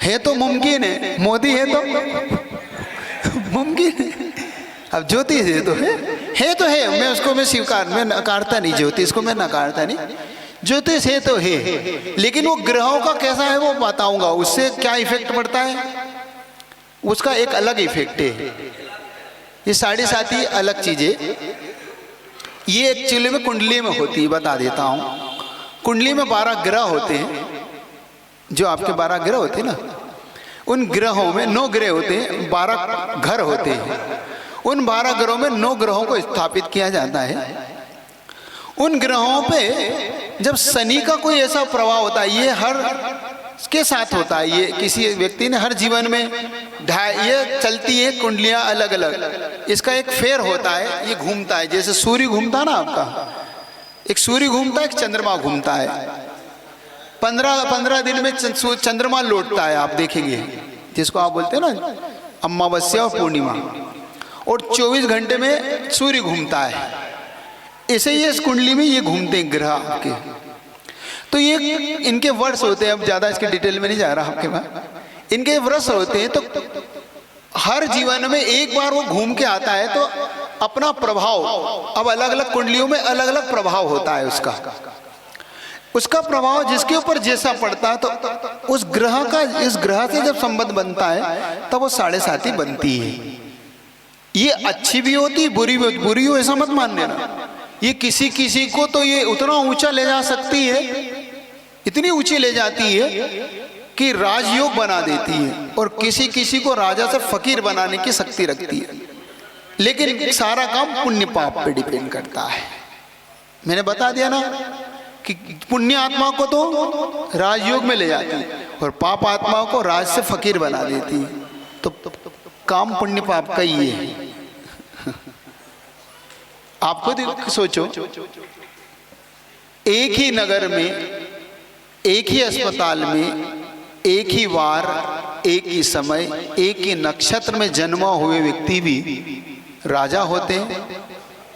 [SPEAKER 1] है तो मुमकिन है, मोदी है तो मुमकिन है। अब ज्योतिष है तो है, मैं उसको मैं नकारता नहीं, ज्योतिष को मैं नकारता नहीं, ज्योतिष है तो है। लेकिन वो ग्रहों का कैसा है वो बताऊंगा, उससे क्या इफेक्ट पड़ता है, उसका एक अलग इफेक्ट है। ये 7.5 अलग चीज है, ये एक्चुअली में कुंडली में होती है, बता देता हूँ। कुंडली में 12 ग्रह होते हैं, जो आपके 12 ग्रह होते हैं ना, उन ग्रहों में 9 ग्रह होते हैं, 12 घर होते हैं। उन 12 ग्रहों में 9 ग्रहों को स्थापित किया जाता है। उन ग्रहों पे जब शनि का कोई ऐसा प्रभाव होता है, ये हर के साथ होता है, ये किसी व्यक्ति ने हर जीवन में ये चलती है कुंडलियां अलग अलग, इसका एक फेर होता है, ये घूमता है, जैसे सूर्य घूमता ना आपका, एक सूर्य घूमता है, एक चंद्रमा घूमता है। 15 दिन में चंद्रमा लौटता है, आप देखेंगे, जिसको आप बोलते हैं ना अमावस्या और पूर्णिमा, और 24 घंटे में सूर्य घूमता है। ऐसे ही इस कुंडली में ये घूमते हैं ग्रह आपके। तो ये इनके वर्ष होते हैं, अब ज्यादा इसके डिटेल में नहीं जा रहा आपके पास। इनके वर्ष होते हैं, तो हर जीवन में एक बार वो घूम के आता है, तो अपना प्रभाव, अब अलग अलग कुंडलियों में अलग अलग प्रभाव होता है उसका प्रभाव जिसके ऊपर जैसा पड़ता है, तो उस ग्रह का इस ग्रह से जब संबंध बनता है तब वो 7.5 बनती है। ये अच्छी भी होती है, बुरी भी होती, बुरी हो ऐसा मत मान लेना। ये किसी को तो ये उतना ऊंचा ले जा सकती है, इतनी ऊंची ले जाती है कि राजयोग बना देती है, और किसी को राजा से फकीर बनाने की शक्ति रखती है। लेकिन सारा काम पुण्य पाप पे डिपेंड करता है। मैंने बता दिया ना कि पुण्य आत्मा को तो राजयोग में ले जाती है, और पाप आत्मा को राज से फकीर बना देती है। तो काम पुण्य पाप का ही है। आप खुद सोचो, एक ही नगर में, एक ही अस्पताल में, एक ही वार, एक ही समय, एक ही नक्षत्र में जन्मा हुए व्यक्ति भी राजा होते हैं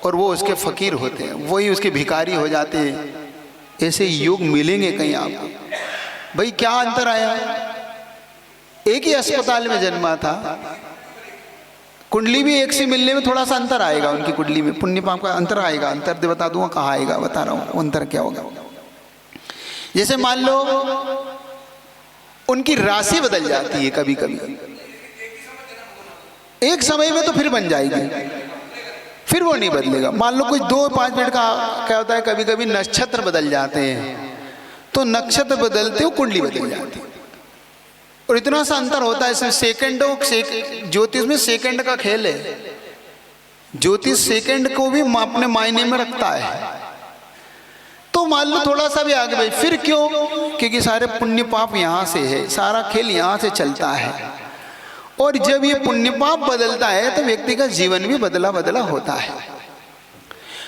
[SPEAKER 1] और वो उसके फकीर होते हैं, वही उसके भिखारी हो जाते हैं। ऐसे योग मिलेंगे कहीं आपको? भाई क्या अंतर आया? एक ही अस्पताल में जन्मा था, कुंडली भी एक से मिलने में थोड़ा सा अंतर आएगा, उनकी कुंडली में पुण्य पाप का अंतर आएगा। अंतर दे बता दूंगा कहाँ आएगा, बता रहा हूँ अंतर क्या होगा। जैसे मान लो उनकी राशि बदल जाती है कभी कभी, एक समय में तो फिर बन जाएगी, फिर वो नहीं बदलेगा। मान लो कुछ 2-5 मिनट का क्या होता है, कभी कभी नक्षत्र बदल जाते हैं, तो नक्षत्र बदलते हो कुंडली बदल जाती है, और इतना सा अंतर होता है। इसमें सेकंडों, ज्योतिष में सेकंड का खेल है। ज्योतिष सेकंड को भी अपने मायने में रखता है। तो मान लो थोड़ा सा भी आगे भाई, फिर क्यों? क्योंकि सारे पुण्य पाप यहाँ से है, सारा खेल यहाँ से चलता है। और जब ये पुण्य पाप बदलता है तो व्यक्ति का जीवन भी बदला बदला होता है।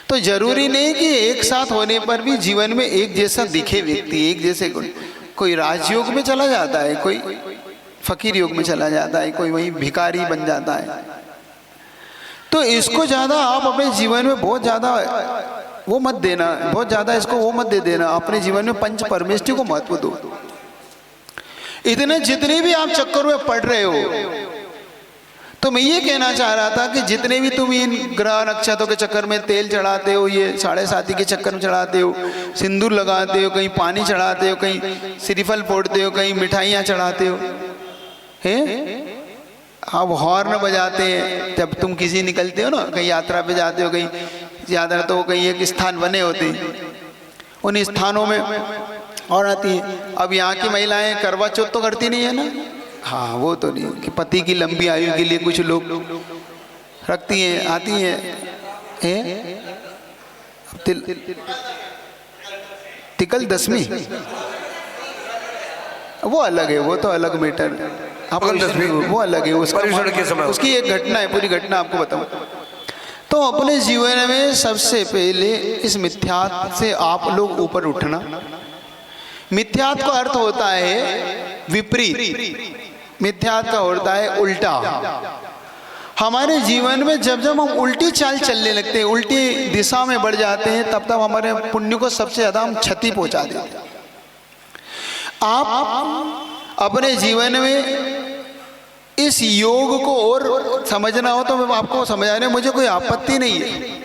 [SPEAKER 1] तो जरूरी नहीं कि एक साथ होने पर भी जीवन में एक जैसा दिखे व्यक्ति, एक जैसे कोई राजयोग में चला जाता है, कोई फकीर योग में चला जाता है, कोई वही भिखारी बन जाता है। तो इसको ज्यादा आप अपने जीवन में बहुत ज्यादा वो मत देना, बहुत ज्यादा इसको वो मत दे देना। अपने जीवन में पंच परमेष्टि को महत्व दो। इतने जितने भी आप चक्कर में पड़ रहे हो, तो मैं ये कहना चाह रहा था कि जितने भी तुम इन ग्रह नक्षत्रों के चक्कर में तेल चढ़ाते हो, ये 7.5 के चक्कर में चढ़ाते हो, सिंदूर लगाते हो, कहीं पानी चढ़ाते हो, कहीं श्रीफल फोड़ते हो, कहीं मिठाइयाँ चढ़ाते हो, हैं? आप हॉर्न बजाते हैं जब तुम किसी निकलते हो ना, कहीं यात्रा पे जाते हो, कहीं ज़्यादा तो कहीं एक स्थान बने होते हैं, उन स्थानों में और आती है। अब यहाँ की महिलाएं करवा चौथ तो करती नहीं है ना, हाँ वो तो नहीं, कि पति की लंबी आयु के लिए कुछ लोग रखती हैं, आती हैं, तिकल दसवीं वो अलग है, वो तो अलग मैटर, वो अलग है, उसकी एक घटना है, पूरी घटना आपको बताऊं। तो अपने जीवन में सबसे पहले इस मिथ्यात्व से आप लोग ऊपर उठना। मिथ्यात्व का अर्थ होता है विपरीत, मिथ्यात्व का होता है उल्टा। हमारे जीवन में जब जब हम उल्टी चाल चलने लगते हैं, उल्टी दिशा में बढ़ जाते हैं, तब तब हमारे पुण्य को सबसे ज़्यादा हम क्षति पहुंचा देते हैं। आप अपने जीवन में इस योग को और समझना हो तो मैं आपको समझाने में मुझे कोई आपत्ति नहीं है,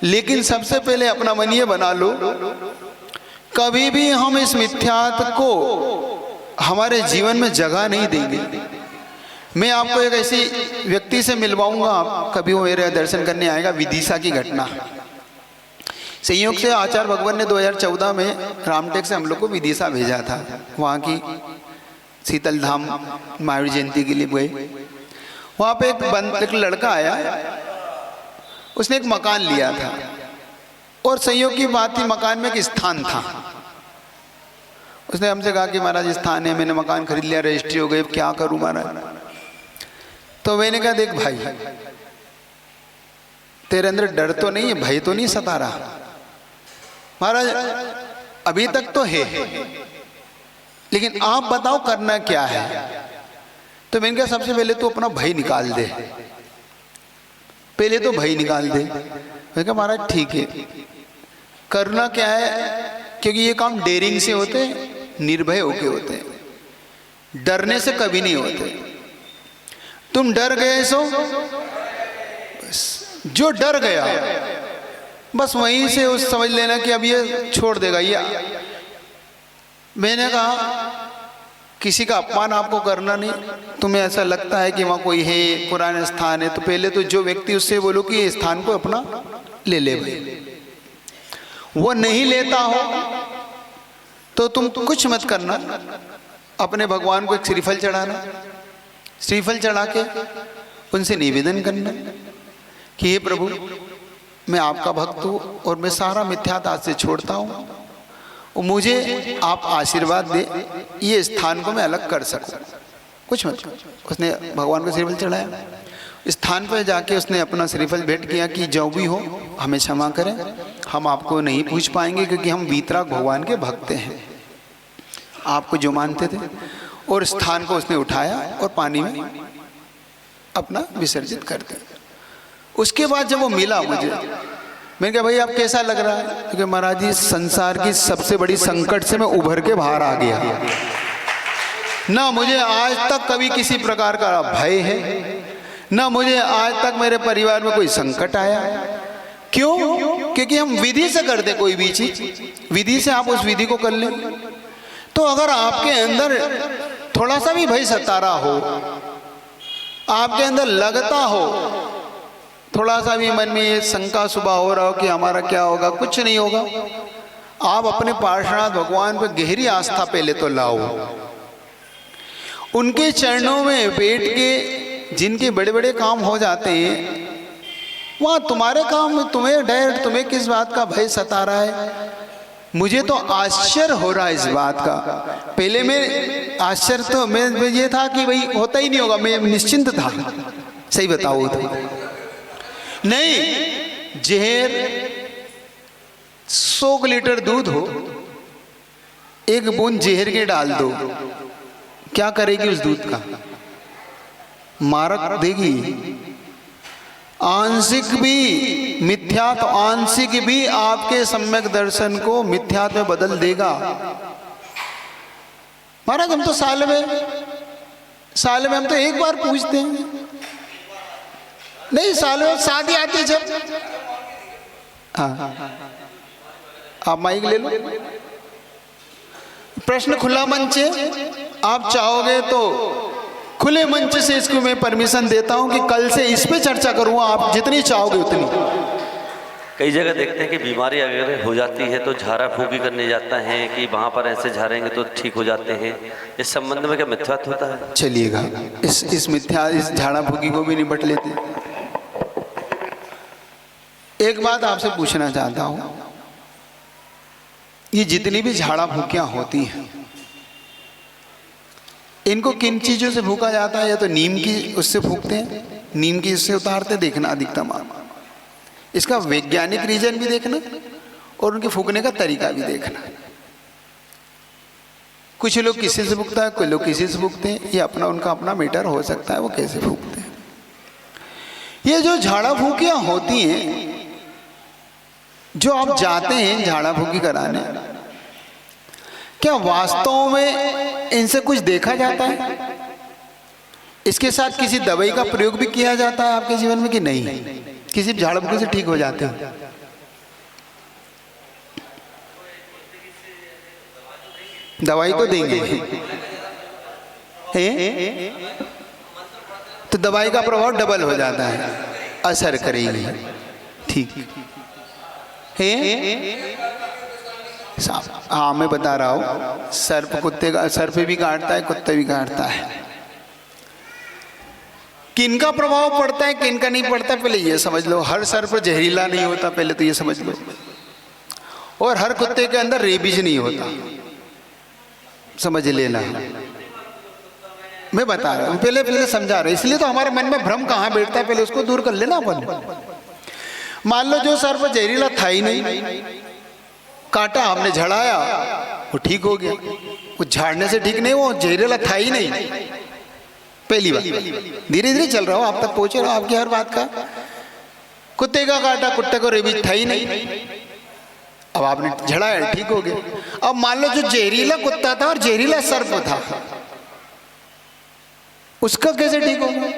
[SPEAKER 1] लेकिन सबसे पहले अपना मन ये बना लो, कभी भी हम इस मिथ्यात्व को हमारे जीवन में जगह नहीं देंगे। मैं आपको एक ऐसी व्यक्ति से मिलवाऊंगा, आप कभी वो मेरे दर्शन करने आएगा। विदिशा की घटना, संयोग से आचार्य भगवान ने 2014 में रामटेक से हम लोग को विदिशा भेजा था। वहाँ की शीतल धाम महावीर जयंती के लिए गए। वहाँ पे एक लड़का आया, उसने एक मकान लिया था और संयोग की बात थी मकान में एक स्थान था। उसने हमसे कहा कि महाराज स्थान है, मैंने मकान खरीद लिया, रजिस्ट्री हो गई, क्या करूं महाराज। तो मैंने कहा देख भाई, तेरे अंदर डर तो नहीं है, भय तो नहीं सता रहा? महाराज अभी तक तो है, लेकिन आप बताओ करना क्या है। तो मैंने कहा सबसे पहले तो अपना भय निकाल दे, पहले तो भय निकाल दे। मैंने कहा महाराज ठीक है, करना क्या है, क्योंकि ये काम डेयरिंग से होते हैं, निर्भय होके होते हैं, डरने से कभी नहीं होते। तुम डर गए सो बस, जो डर गया बस वहीं से उस समझ लेना कि अब ये छोड़ देगा ये। मैंने कहा किसी का अपमान आपको करना नहीं, तुम्हें ऐसा लगता है कि वहाँ कोई है, पुराना स्थान है, तो पहले तो जो व्यक्ति उससे बोलो कि ये स्थान को अपना ले ले भाई। वो नहीं लेता हो तो तुम कुछ मत करना, अपने भगवान को एक श्रीफल चढ़ाना, श्रीफल चढ़ा के उनसे निवेदन करना कि हे प्रभु मैं आपका भक्त हूँ और मैं सारा मिथ्यात्व आज से छोड़ता हूँ, और मुझे आप आशीर्वाद दे, ये स्थान को मैं अलग कर सकूँ। कुछ मत। उसने भगवान को श्रीफल चढ़ाया, स्थान पर जाके उसने अपना श्रीफल भेंट किया कि जो भी हो हमें क्षमा करें, हम आपको नहीं पूछ पाएंगे क्योंकि हम वीतराग भगवान के भक्त हैं, आपको जो मानते थे। और स्थान को उसने उठाया और पानी में अपना विसर्जित कर दिया। उसके बाद जब वो मिला मुझे, मैंने कहा भाई आप कैसा लग रहा है? क्योंकि महाराज जी संसार की सबसे बड़ी संकट से मैं उभर के बाहर आ गया, ना मुझे आज तक कभी किसी प्रकार का भय है, ना मुझे आज तक मेरे परिवार में कोई संकट आया। क्यों? क्योंकि हम विधि से करते कोई भी चीज, विधि से आप उस विधि को कर लें। तो अगर आपके अंदर थोड़ा सा भी भय सता रहा हो, आपके अंदर लगता हो, थोड़ा सा भी मन में ये शंका सुबह हो रहा हो कि हमारा क्या होगा, कुछ नहीं होगा। आप अपने पार्षनाथ भगवान पर गहरी आस्था पहले तो लाओ, उनके चरणों में बैठ के जिनके बड़े बड़े काम हो जाते हैं, वहाँ तुम्हारे काम में तुम्हें डर, तुम्हें किस बात का भय सता रहा है? मुझे तो आश्चर्य हो रहा है इस बात का। पहले मैं आश्चर्य तो मैं ये था कि भाई होता ही नहीं होगा, मैं निश्चिंत था, सही बताओ तो नहीं। जहर 100 लीटर दूध हो, एक बूंद जहर के डाल दो, क्या करेगी उस दूध का? मारक देगी। आंशिक भी मिथ्यात्व, आंशिक भी आपके सम्यक दर्शन को मिथ्यात्व में बदल देगा। महाराज हम तो साल में हम तो एक बार पूछते हैं, नहीं साल में शादी आती है जब। हाँ आप माइक ले लो, प्रश्न खुला मंच है, आप चाहोगे तो खुले मंच से इसको मैं परमिशन देता हूं कि कल से इस पे चर्चा करूंगा, आप जितनी चाहोगे उतनी।
[SPEAKER 2] कई जगह देखते हैं कि बीमारी अगर हो जाती है तो झाड़ा फूकी करने जाता है कि वहाँ पर ऐसे झाड़ेंगे तो ठीक हो जाते हैं। इस संबंध में क्या मिथ्यात्व होता है?
[SPEAKER 1] चलिएगा इस झाड़ा फूकी को भी निपट लेते हैं। एक बात आपसे पूछना चाहता हूं, ये जितनी भी झाड़ा फूकियां होती हैं, इनको किन चीजों से फूका जाता है? या तो नीम की उससे फूकते हैं, नीम की उससे उतारते, देखना अधिकतम इसका वैज्ञानिक रीजन भी देखना और उनके फूकने का तरीका भी देखना। कुछ लोग किसी से फूकता है, कोई लोग किसी से फूकते हैं, ये अपना उनका अपना मैटर हो सकता है वो कैसे फूकते हैं। ये जो झाड़ा फूकियाँ होती हैं, जो आप जाते हैं झाड़ा फूकी कराने, क्या वास्तव में इनसे कुछ देखा जाता है? इसके साथ किसी दवाई का प्रयोग भी किया जाता है आपके जीवन में कि नहीं? किसी झाड़ फूकी से ठीक हो जाते हैं? दवाई तो देंगे तो दवाई का प्रभाव डबल हो जाता है, असर करेगी। ठीक है। हाँ मैं बता रहा हूँ, सर्प कुत्ते का, सर्प भी काटता है, कुत्ते भी काटता है। किनका प्रभाव पड़ता है किनका नहीं पड़ता पहले ये समझ लो। हर सर्प जहरीला नहीं होता, पहले तो ये समझ लो। और हर कुत्ते के अंदर रेबीज नहीं होता, समझ लेना। मैं बता रहा हूँ, पहले समझा रहा हूँ, इसलिए तो हमारे मन में भ्रम कहाँ बैठता है, पहले उसको दूर कर लेना अपन। मान लो जो सर्प जहरीला था ही नहीं, काटा, हमने झड़ाया, वो ठीक हो गया। वो झाड़ने से ठीक नहीं, वो जहरीला था ही नहीं। पहली बात, धीरे धीरे चल रहा हूँ, आप तक पहुंच रहा हूँ आपकी हर बात का। कुत्ते का काटा, कुत्ते को रेबीज था ही नहीं, अब आपने झड़ाया, ठीक हो गया। अब मान लो जो जहरीला कुत्ता था और जहरीला सर्प था, उसका कैसे ठीक होगा?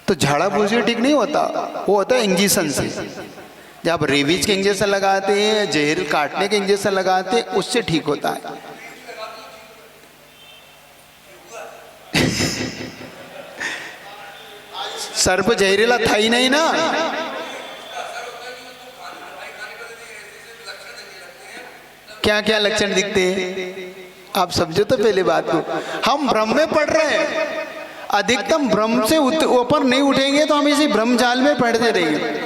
[SPEAKER 1] तो झाड़ा फूक से ठीक नहीं होता, वो होता है इंजेक्शन से। जब रेबीज के इंजेक्शन लगाते हैं, जहर काटने के इंजेक्शन लगाते हैं, उससे ठीक होता है। सर्प जहरीला था ही नहीं ना। क्या क्या लक्षण दिखते हैं आप समझो तो पहले बात को। हम भ्रम में पड़ रहे हैं, अधिकतम भ्रम से ऊपर नहीं उठेंगे तो हम इसी भ्रम जाल में पड़ते रहेंगे।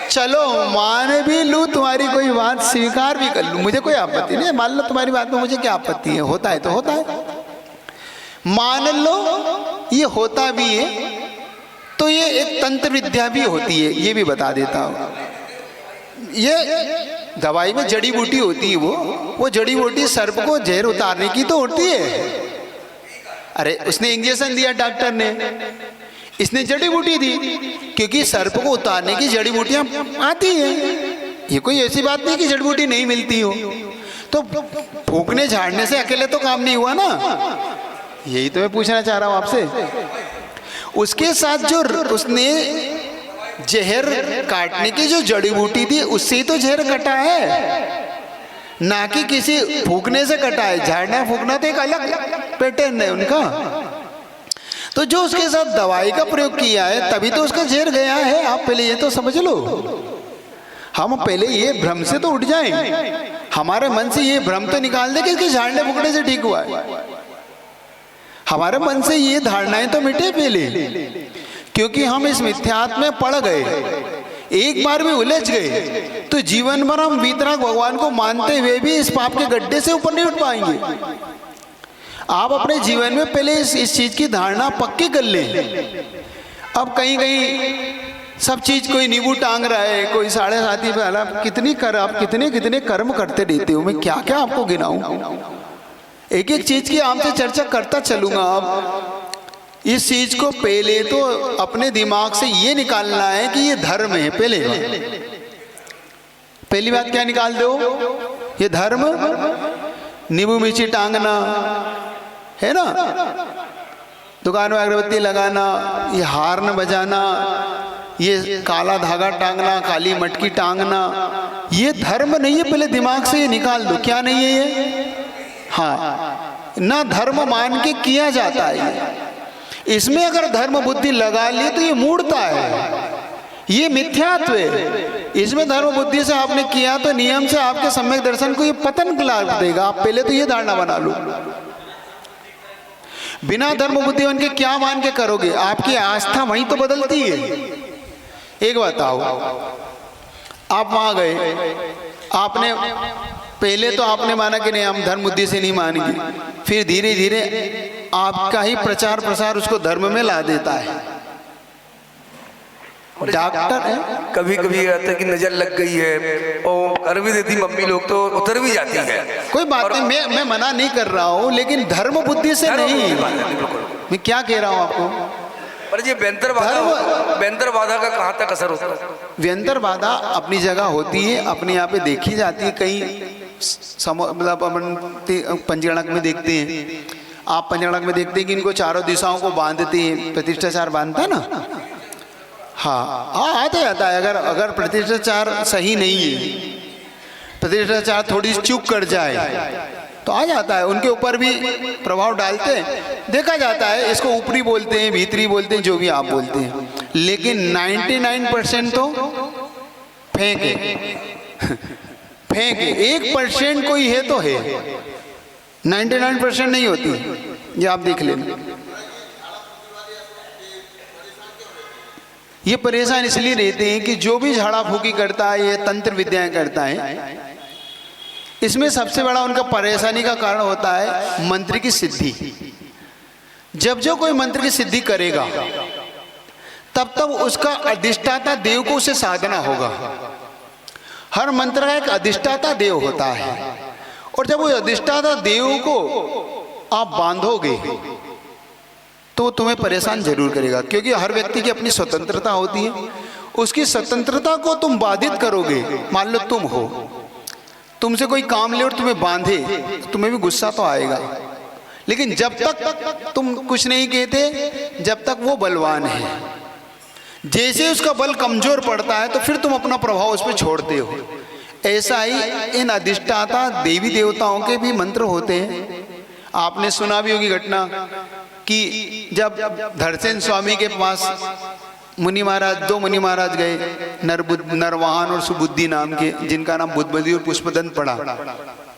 [SPEAKER 1] चलो मान भी लूँ, तुम्हारी कोई बात स्वीकार भी कर लूँ, मुझे कोई आपत्ति नहीं है। मान लो तुम्हारी बात में मुझे क्या आपत्ति है, होता है तो होता है। मान लो ये होता भी है तो ये एक तंत्र विद्या भी होती है, ये भी बता देता हूँ। ये दवाई में जड़ी बूटी होती है, वो जड़ी बूटी सर्प को जहर उतारने की तो होती है। अरे उसने इंजेक्शन दिया डॉक्टर ने, इसने जड़ी बूटी दी, क्योंकि सर्प को उतारने की जड़ी बूटियां आती हैं। ये कोई ऐसी बात नहीं कि जड़ी बूटी नहीं मिलती हो। तो फूकने झाड़ने से अकेले तो काम नहीं हुआ ना, यही तो मैं पूछना चाह रहा हूं आपसे। उसके साथ जो उसने जहर काटने की जो जड़ी बूटी थी, उससे ही तो जहर कटा है, ना कि किसी फूकने से कटा है। झाड़ना फूकना तो एक अलग पैटर्न है उनका। तो जो उसके साथ दवाई का प्रयोग किया है तभी तो उसका जहर गया है। आप पहले ये तो समझ लो। हम पहले ये भ्रम से तो उठ जाएं, हमारे मन से ये भ्रम तो निकाल दे कि इसके झाड़ने फूकने से ठीक हुआ है। हमारे मन से ये धारणाएं तो मिटे पहले, क्योंकि हम इस मिथ्यात्व में पड़ गए, एक बार भी उलझ गए तो जीवन भर हम वीतराग भगवान को मानते हुए भी इस पाप के गड्ढे से ऊपर नहीं उठ पाएंगे। आप अपने जीवन में पहले इस चीज की धारणा पक्की कर लें। अब कहीं कहीं सब चीज कोई नींबू टांग रहा है, कोई 7.5 पे आला, आप कितने कर्म करते रहते हो। मैं क्या क्या आपको गिनाऊं, एक एक चीज की आपसे चर्चा करता चलूंगा। अब इस चीज को पहले तो अपने दिमाग से ये निकालना है कि ये धर्म है। पहली बात क्या निकाल दो, ये धर्म, नींबू मिर्ची टांगना है ना, दुकान में अगरबत्ती लगाना, ये हार्न बजाना, ये काला धागा टांगना, काली मटकी टांगना, ये धर्म नहीं है। पहले दिमाग से ये निकाल दो, क्या नहीं है ये। हाँ, ना धर्म मान के किया जाता है। इसमें अगर धर्म बुद्धि लगा ली तो ये मूढ़ता है, ये मिथ्यात्व है। इसमें धर्म बुद्धि से आपने किया तो नियम से आपके सम्यक दर्शन को ये पतन ला देगा। आप पहले तो ये धारणा बना लो। बिना धर्म बुद्धि बन के क्या मान के करोगे, आपकी आस्था वहीं तो बदलती है। एक बताओ, आप वहां गए, आपने पहले तो आपने माना कि नहीं हम धर्म बुद्धि से नहीं मानेंगे, फिर धीरे धीरे आपका ही प्रचार प्रसार उसको धर्म में ला देता है। डॉक्टर है।
[SPEAKER 3] कभी कभी कहते हैं कि नजर लग गई है और कर भी देती मम्मी लोग तो उतर भी जाती है।
[SPEAKER 1] कोई बात नहीं, मैं मना नहीं कर रहा हूँ, लेकिन धर्म बुद्धि से नहीं। मैं क्या कह रहा हूँ आपको,
[SPEAKER 3] पर ये व्यंतर बाधा का कहाँ तक असर होता है?
[SPEAKER 1] व्यंतर बाधा अपनी जगह होती है, अपने यहाँ पे देखी जाती है। कई मतलब अपन पंचगणक में देखते हैं, आप पंचगणक में देखते हैं कि इनको चारों दिशाओं को बांधते हैं, प्रतिष्ठाचार बांधता है ना। हाँ आता है। अगर प्रतिष्ठाचार सही नहीं है, प्रतिष्ठाचार थोड़ी चूक कर जाए तो आ जाता है, उनके ऊपर भी प्रभाव डालते हैं, देखा जाता है। इसको ऊपरी बोलते हैं, भीतरी बोलते हैं, जो भी आप बोलते हैं, लेकिन 99% तो फेंक है। 1% कोई है तो है, 99% नहीं होती। ये आप देख लेना। ये परेशान इसलिए रहते हैं कि जो भी झाड़ा फूकी करता है, ये तंत्र विद्याएं करता है, इसमें सबसे बड़ा उनका परेशानी का कारण होता है मंत्र की सिद्धि। जब जो कोई मंत्र की सिद्धि करेगा तब उसका अधिष्ठाता देव को उसे साधना होगा। हर मंत्र का एक अधिष्ठाता देव होता है, और जब वो अधिष्ठाता देव को आप बांधोगे तो वो तुम्हें परेशान जरूर करेगा, क्योंकि हर व्यक्ति की अपनी स्वतंत्रता होती है। उसकी स्वतंत्रता को तुम बाधित करोगे। मान लो तुम हो, तुमसे कोई काम ले और तुम्हें बांधे, तुम्हें भी गुस्सा तो आएगा, लेकिन जब तक तुम कुछ नहीं कहते, जब तक वो बलवान है। जैसे उसका बल कमजोर पड़ता है तो फिर तुम अपना प्रभाव उस पर छोड़ते हो। ऐसा ही इन अधिष्ठाता देवी देवताओं के भी मंत्र होते हैं। आपने सुना भी होगी घटना कि जब धरसेन स्वामी के पास मुनि महाराज, 2 मुनि महाराज गए, नरवाहन और सुबुद्धि नाम के, जिनका नाम बुद्धबदी और पुष्पदंत पड़ा।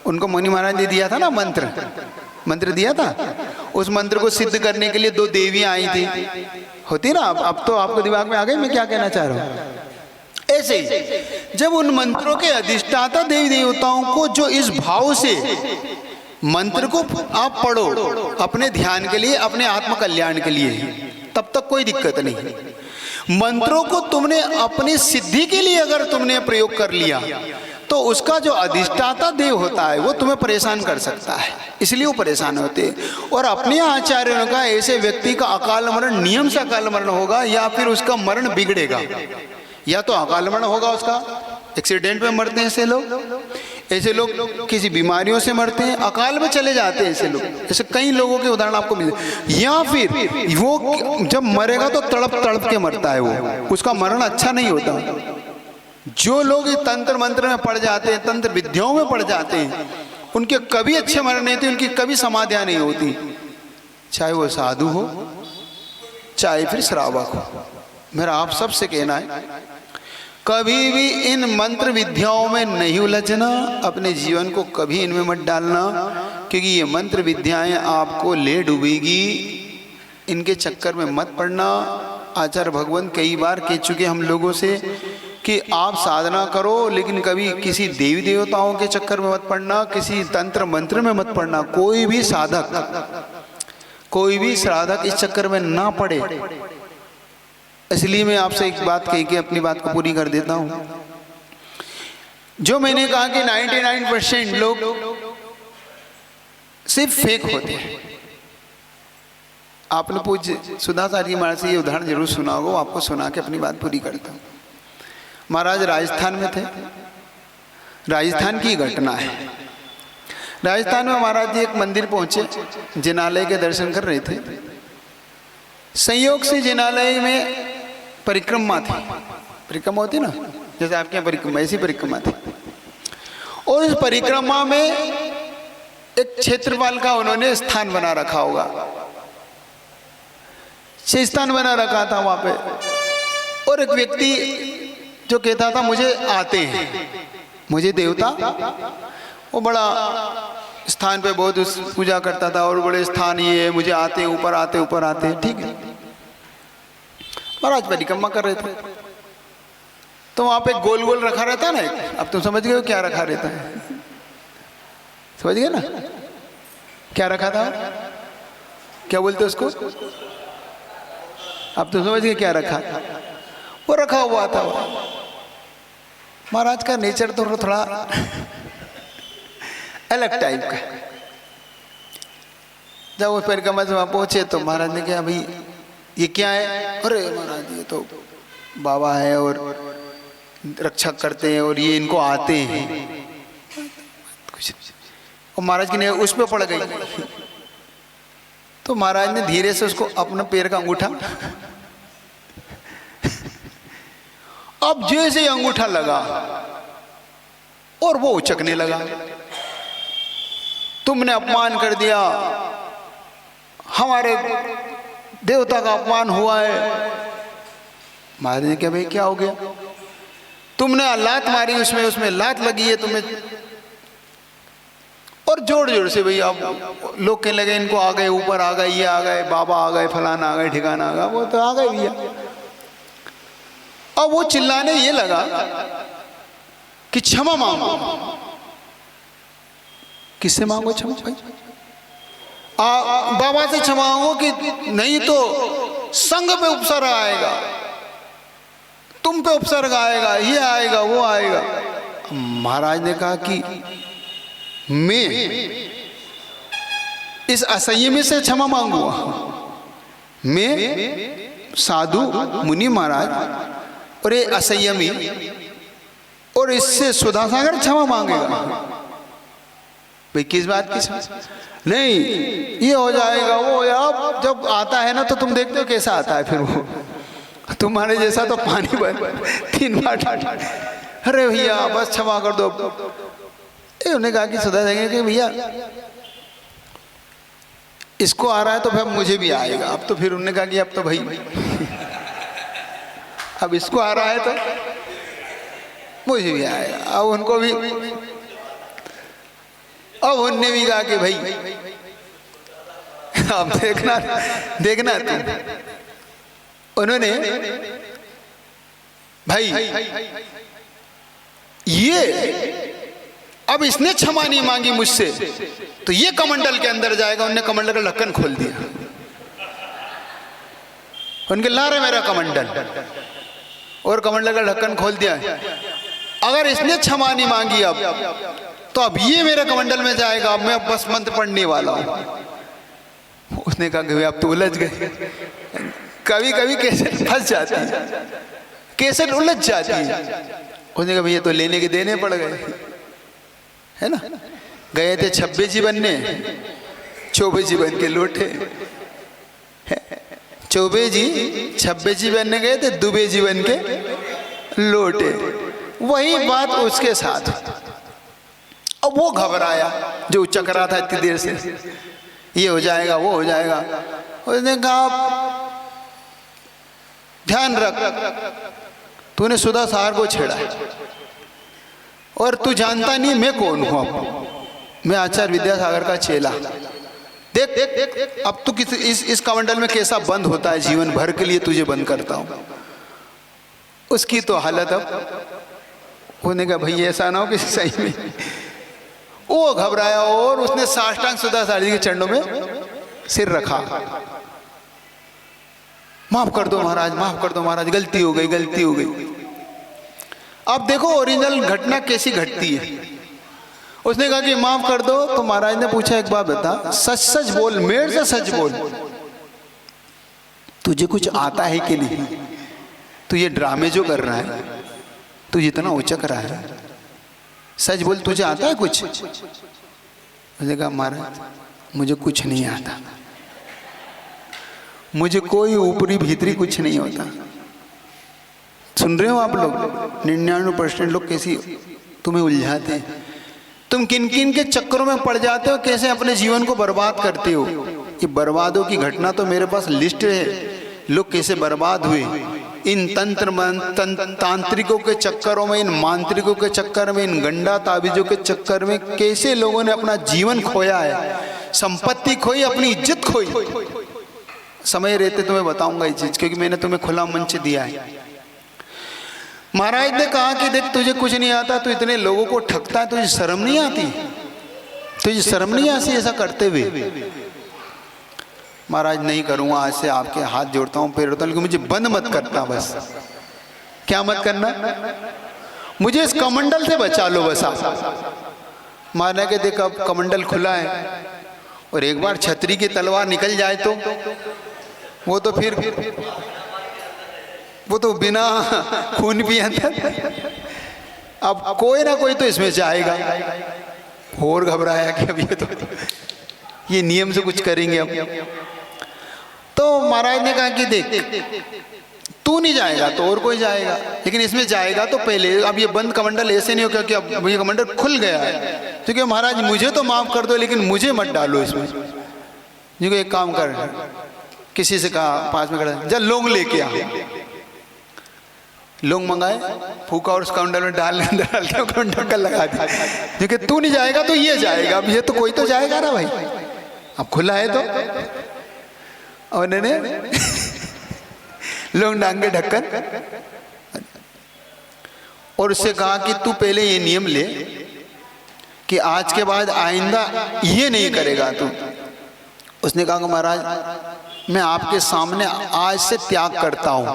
[SPEAKER 1] उनको मुनि महाराज ने दिया था ना मंत्र दिया था। उस मंत्र को सिद्ध करने के लिए 2 देवियां आई थी, होती ना। अब तो आपको दिमाग में आ गई मैं क्या कहना चाह रहा हूं। ऐसे ही जब उन मंत्रों के अधिष्ठाता देवी देवताओं को जो इस भाव से मंत्र को आप पढ़ो अपने ध्यान के लिए, अपने आत्म कल्याण के लिए, तब तक कोई दिक्कत नहीं। मंत्रों को तुमने अपनी सिद्धि के लिए अगर तुमने प्रयोग कर लिया तो उसका जो अधिष्ठाता देव होता है वो तुम्हें परेशान कर सकता है, इसलिए वो परेशान होते हैं। और अपने आचार्यों का ऐसे व्यक्ति का अकाल मरण, नियम से अकाल मरण होगा, या फिर उसका मरण बिगड़ेगा। या तो अकाल मरण होगा, उसका एक्सीडेंट में मरते हैं ऐसे लोग किसी बीमारियों से मरते हैं, अकाल में चले जाते हैं ऐसे लोग। ऐसे कई लोगों के उदाहरण आपको मिले। या फिर वो जब मरेगा तो तड़प के मरता है, वो उसका मरण अच्छा नहीं होता। जो लोग तंत्र मंत्र में पड़ जाते हैं, तंत्र विद्याओं में पड़ जाते हैं, उनके कभी अच्छे मरण नहीं होते, उनकी कभी समाधियां नहीं होती, चाहे वो साधु हो चाहे फिर श्रावक हो। मेरा आप सबसे कहना है, कभी भी इन मंत्र विद्याओं में नहीं उलझना, अपने जीवन को कभी इनमें मत डालना, क्योंकि ये मंत्र विद्याएं आपको ले डूबेगी। इनके चक्कर में मत पड़ना। आचार्य भगवान कई बार कह चुके हम लोगों से कि आप साधना करो, लेकिन कभी किसी देवी देवताओं के चक्कर में मत पड़ना, किसी तंत्र मंत्र में मत पड़ना। कोई भी साधक इस चक्कर में ना पड़े। इसलिए मैं आपसे एक बात कही कि अपनी बात को पूरी कर देता हूं। जो मैंने कहा कि 99% लोग सिर्फ फेक होते हैं। आपने पूज्य सुधाचार्य महाराज से ये उदाहरण जरूर सुना होगा, आपको सुना के अपनी बात पूरी करता हूं। महाराज राजस्थान में थे, राजस्थान की घटना है। राजस्थान में महाराज जी एक मंदिर पहुंचे, जिनालय के दर्शन कर रहे थे। संयोग से जिनालय में परिक्रमा थी, परिक्रमा होती ना, जैसे आपके यहाँ परिक्रमा, ऐसी परिक्रमा थी। और इस परिक्रमा में एक क्षेत्रपाल का उन्होंने स्थान बना रखा होगा, स्थान बना रखा था वहां पे। और एक व्यक्ति जो कहता था मुझे आते हैं, मुझे देवता, वो बड़ा स्थान पे बहुत पूजा करता था, और बड़े स्थान ये है, मुझे आते ऊपर आते ऊपर आते, ठीक है। महाराज परिक्रमा कर रहे थे तो वहां पे गोल गोल रखा रहता है ना, अब तुम समझ गए हो क्या रखा रहता है, समझ गए ना क्या रखा था, क्या बोलते उसको, अब तुम समझ गए क्या रखा। वो रखा हुआ था। महाराज का नेचर तो थोड़ा अलग टाइप का। जब वो परिक्रमा से वहाँ पहुंचे तो महाराज ने कहा भाई ये क्या है? अरे महाराज ये तो बाबा है और रक्षा करते हैं और ये इनको आते हैं कुछ। और महाराज की उस पर पड़ गई। तो महाराज ने धीरे से उसको अपना पैर का अंगूठा, अब जैसे ही अंगूठा लगा और वो उचकने लगा, तुमने अपमान कर दिया, हमारे देवता का अपमान हुआ है। महाराज ने कहा भाई क्या हो गया? तुमने लात मारी, उसमें लात लगी है तुम्हें। और जोर जोर से भैया लोग कहने लगे इनको आ गए, ऊपर आ गए, ये आ गए, बाबा आ गए, फलाना आ गए, ठिकाना आ गया। वो तो आ गए भैया। अब वो चिल्लाने ये लगा कि क्षमा मांगो। किससे मांगो क्षमा भाई? बाबा से क्षमा मांगो कि नहीं तो संघ पे उपसर्ग आएगा, तुम पे उपसर्ग आएगा, ये आएगा, वो आएगा। महाराज ने कहा कि मैं इस असंयमी से क्षमा मांगूंगा? मैं साधु मुनि महाराज और ये असंयमी और इससे सुधा सागर क्षमा मांगेगा? भाई किस बात की? नहीं ये हो जाएगा, वो हो जाएगा। जब आता है ना तो तुम देखते हो कैसा आता है फिर वो, तुम्हारे जैसा तो पानी भर 3 बार। अरे भैया बस क्षमा कर दो। उन्होंने कहा कि सुधा देंगे कि भैया इसको आ रहा है तो फिर मुझे भी आएगा। अब तो फिर उन्होंने कहा कि अब तो भाई अब इसको आ रहा है तो मुझे भी आएगा। अब उनको भी, अब उनने भी कहा कि भाई अब देखना तुम। उन्होंने भाई ये अब इसने क्षमा नहीं मांगी मुझसे तो ये कमंडल के अंदर जाएगा। उनने कमंडल का ढक्कन खोल दिया। उनके ला रहे मेरा कमंडल, और कमंडल का ढक्कन खोल दिया। अगर इसने क्षमा नहीं मांगी अब तो अब ये मेरे कमंडल में जाएगा। अब मैं बस मंत्र पढ़ने वाला हूं। उसने कहा कि अब तो उलझ गए। कभी कभी कैसेट फंस जाती है, कैसेट उलझ जाती है। उसने कहा भैया तो लेने के देने पड़ गए, है ना। गए थे 26 जी बनने, 24 जी बन के लौटे। 24 जी 26 जी बनने गए थे, दुबे जी बन के लौटे। वही बात उसके साथ। अब वो घबराया जो चकरा था इतनी देर से, ये हो जाएगा, वो हो जाएगा। उसने कहा ध्यान रख, तूने सुधा सागर को छेड़ा और तू जानता नहीं मैं कौन हूं। अब मैं आचार्य विद्यासागर का चेला। देख देख अब तू किस इस कमंडल में कैसा बंद होता है, जीवन भर के लिए तुझे बंद करता हूं। उसकी तो हालत अब होने का भाई ऐसा ना हो कि सही में वो घबराया और उसने साष्टांग सुधा सागर जी के चरणों में सिर रखा। माफ कर दो महाराज, माफ कर दो महाराज, गलती हो गई, गलती हो गई। अब देखो ओरिजिनल घटना कैसी घटती है। उसने कहा कि माफ कर दो। तो महाराज ने पूछा एक बात बता, सच सच बोल, मेरे से सच बोल, तुझे कुछ आता है कि नहीं? तू ये ड्रामे जो कर रहा है, तू जितना उचक रहा है, सच बोल तुझे आता है कुछ? उसने कहा महाराज मुझे कुछ नहीं आता, मुझे कोई ऊपरी भीतरी कुछ नहीं होता। सुन रहे हो आप लोग? 99% लोग कैसी तुम्हें उलझाते हैं। तुम किन किन के चक्करों में पड़ जाते हो, कैसे अपने जीवन को बर्बाद करते हो। ये बर्बादों की घटना तो मेरे पास लिस्ट है, लोग कैसे बर्बाद हुए इन तांत्रिकों के चक्करों में, इन मांत्रिकों के चक्कर में, इन गंडा ताबीजों के चक्कर में। कैसे लोगों ने अपना जीवन खोया है, संपत्ति खोई, अपनी इज्जत खोई। समय रहते तुम्हें बताऊंगा ये चीज, क्योंकि मैंने तुम्हें खुला मंच दिया है। महाराज ने कहा कि देख तुझे कुछ नहीं आता, तू इतने लोगों को ठगता है, तुझे शर्म नहीं आती? तुझे शर्म नहीं आती ऐसा करते हुए? महाराज नहीं करूंगा, आज से आपके हाथ जोड़ता हूँ, पैर जोड़ता हूँ, लेकिन मुझे बंद मत करता बस। क्या मत करना, मुझे इस कमंडल से बचा लो बस आप। माना कि देख अब कमंडल खुला है और एक बार छतरी की तलवार निकल जाए तो वो तो फिर वो तो बिना खून पिए अब कोई ना कोई तो इसमें जाएगा। और घबराया कि अब ये नियम से कुछ करेंगे अब। तो महाराज ने कहा कि देख तू नहीं जाएगा तो और कोई जाएगा, लेकिन इसमें जाएगा तो पहले अब ये बंद कमंडल ऐसे नहीं हो क्योंकि अब ये कमंडल खुल गया है, क्योंकि महाराज मुझे तो माफ कर दो लेकिन मुझे मत डालो इसमें। जी को एक काम कर, किसी से कहा पास में खड़ा जा लौंग लेके आ, लौंग मंगाए, फूका और उस कमंडल में डाल के कमंडल लगा दिया, क्योंकि तू नहीं जाएगा तो ये जाएगा, अब ये तो कोई तो जाएगा ना भाई, अब खुला है तो। और उन्होंने लोग डांग के ढक्कन और उससे कहा कि तू पहले ये नियम ले कि आज के बाद आइंदा ये नहीं करेगा तू। उसने कहा कि महाराज मैं आपके सामने आज से त्याग करता हूँ।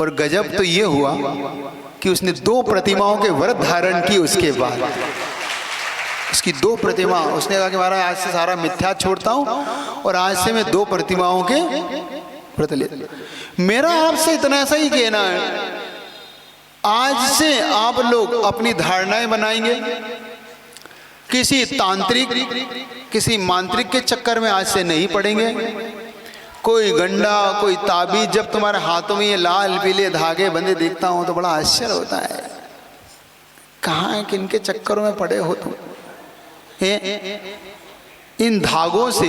[SPEAKER 1] और गजब तो ये हुआ कि उसने 2 प्रतिमाओं के व्रत धारण की। उसके बाद उसकी 2 प्रतिमा, उसने कहा कि महाराज आज से सारा मिथ्या छोड़ता हूँ और आज से मैं 2 प्रतिमाओं के व्रत ले। मेरा आपसे इतना ऐसा ही कहना है, आज से आप लोग अपनी धारणाएं बनाएंगे, किसी तांत्रिक किसी मांत्रिक के चक्कर में आज से नहीं पड़ेंगे। कोई गंडा कोई ताबीज, जब तुम्हारे हाथों में ये लाल पीले धागे बंधे देखता हूं तो बड़ा आश्चर्य होता है, कहाँ है किनके चक्करों में पड़े हो तुम। इन धागों से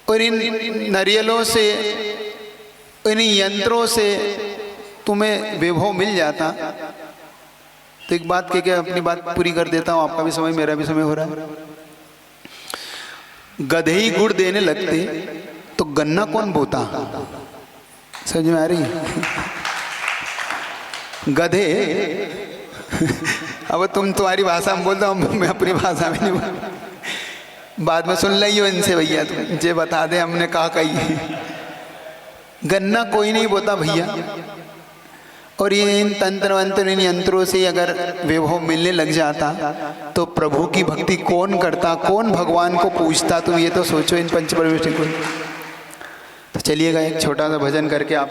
[SPEAKER 1] और इन नारियलों से इन यंत्रों से तुम्हें वैभव मिल जाता। तो एक बात कह के अपनी बात पूरी कर देता हूँ, आपका भी समय मेरा भी समय हो रहा है। गधे ही गुड़ देने लगते तो गन्ना कौन बोता, समझ में आ रही? गधे अब तुम तुम्हारी भाषा में बोलता हूँ, मैं अपनी भाषा में नहीं बोल, बाद में सुन लियो इनसे भैया, तुम जे बता दे हमने कहा कही। गन्ना कोई नहीं बोता भैया, और ये इन तंत्र वंत्र इन यंत्रों से अगर वैभव मिलने लग जाता तो प्रभु की भक्ति कौन करता, कौन भगवान को पूजता? तुम ये तो सोचो इन पंच परमेश्वर को। तो चलिएगा एक छोटा सा भजन करके आप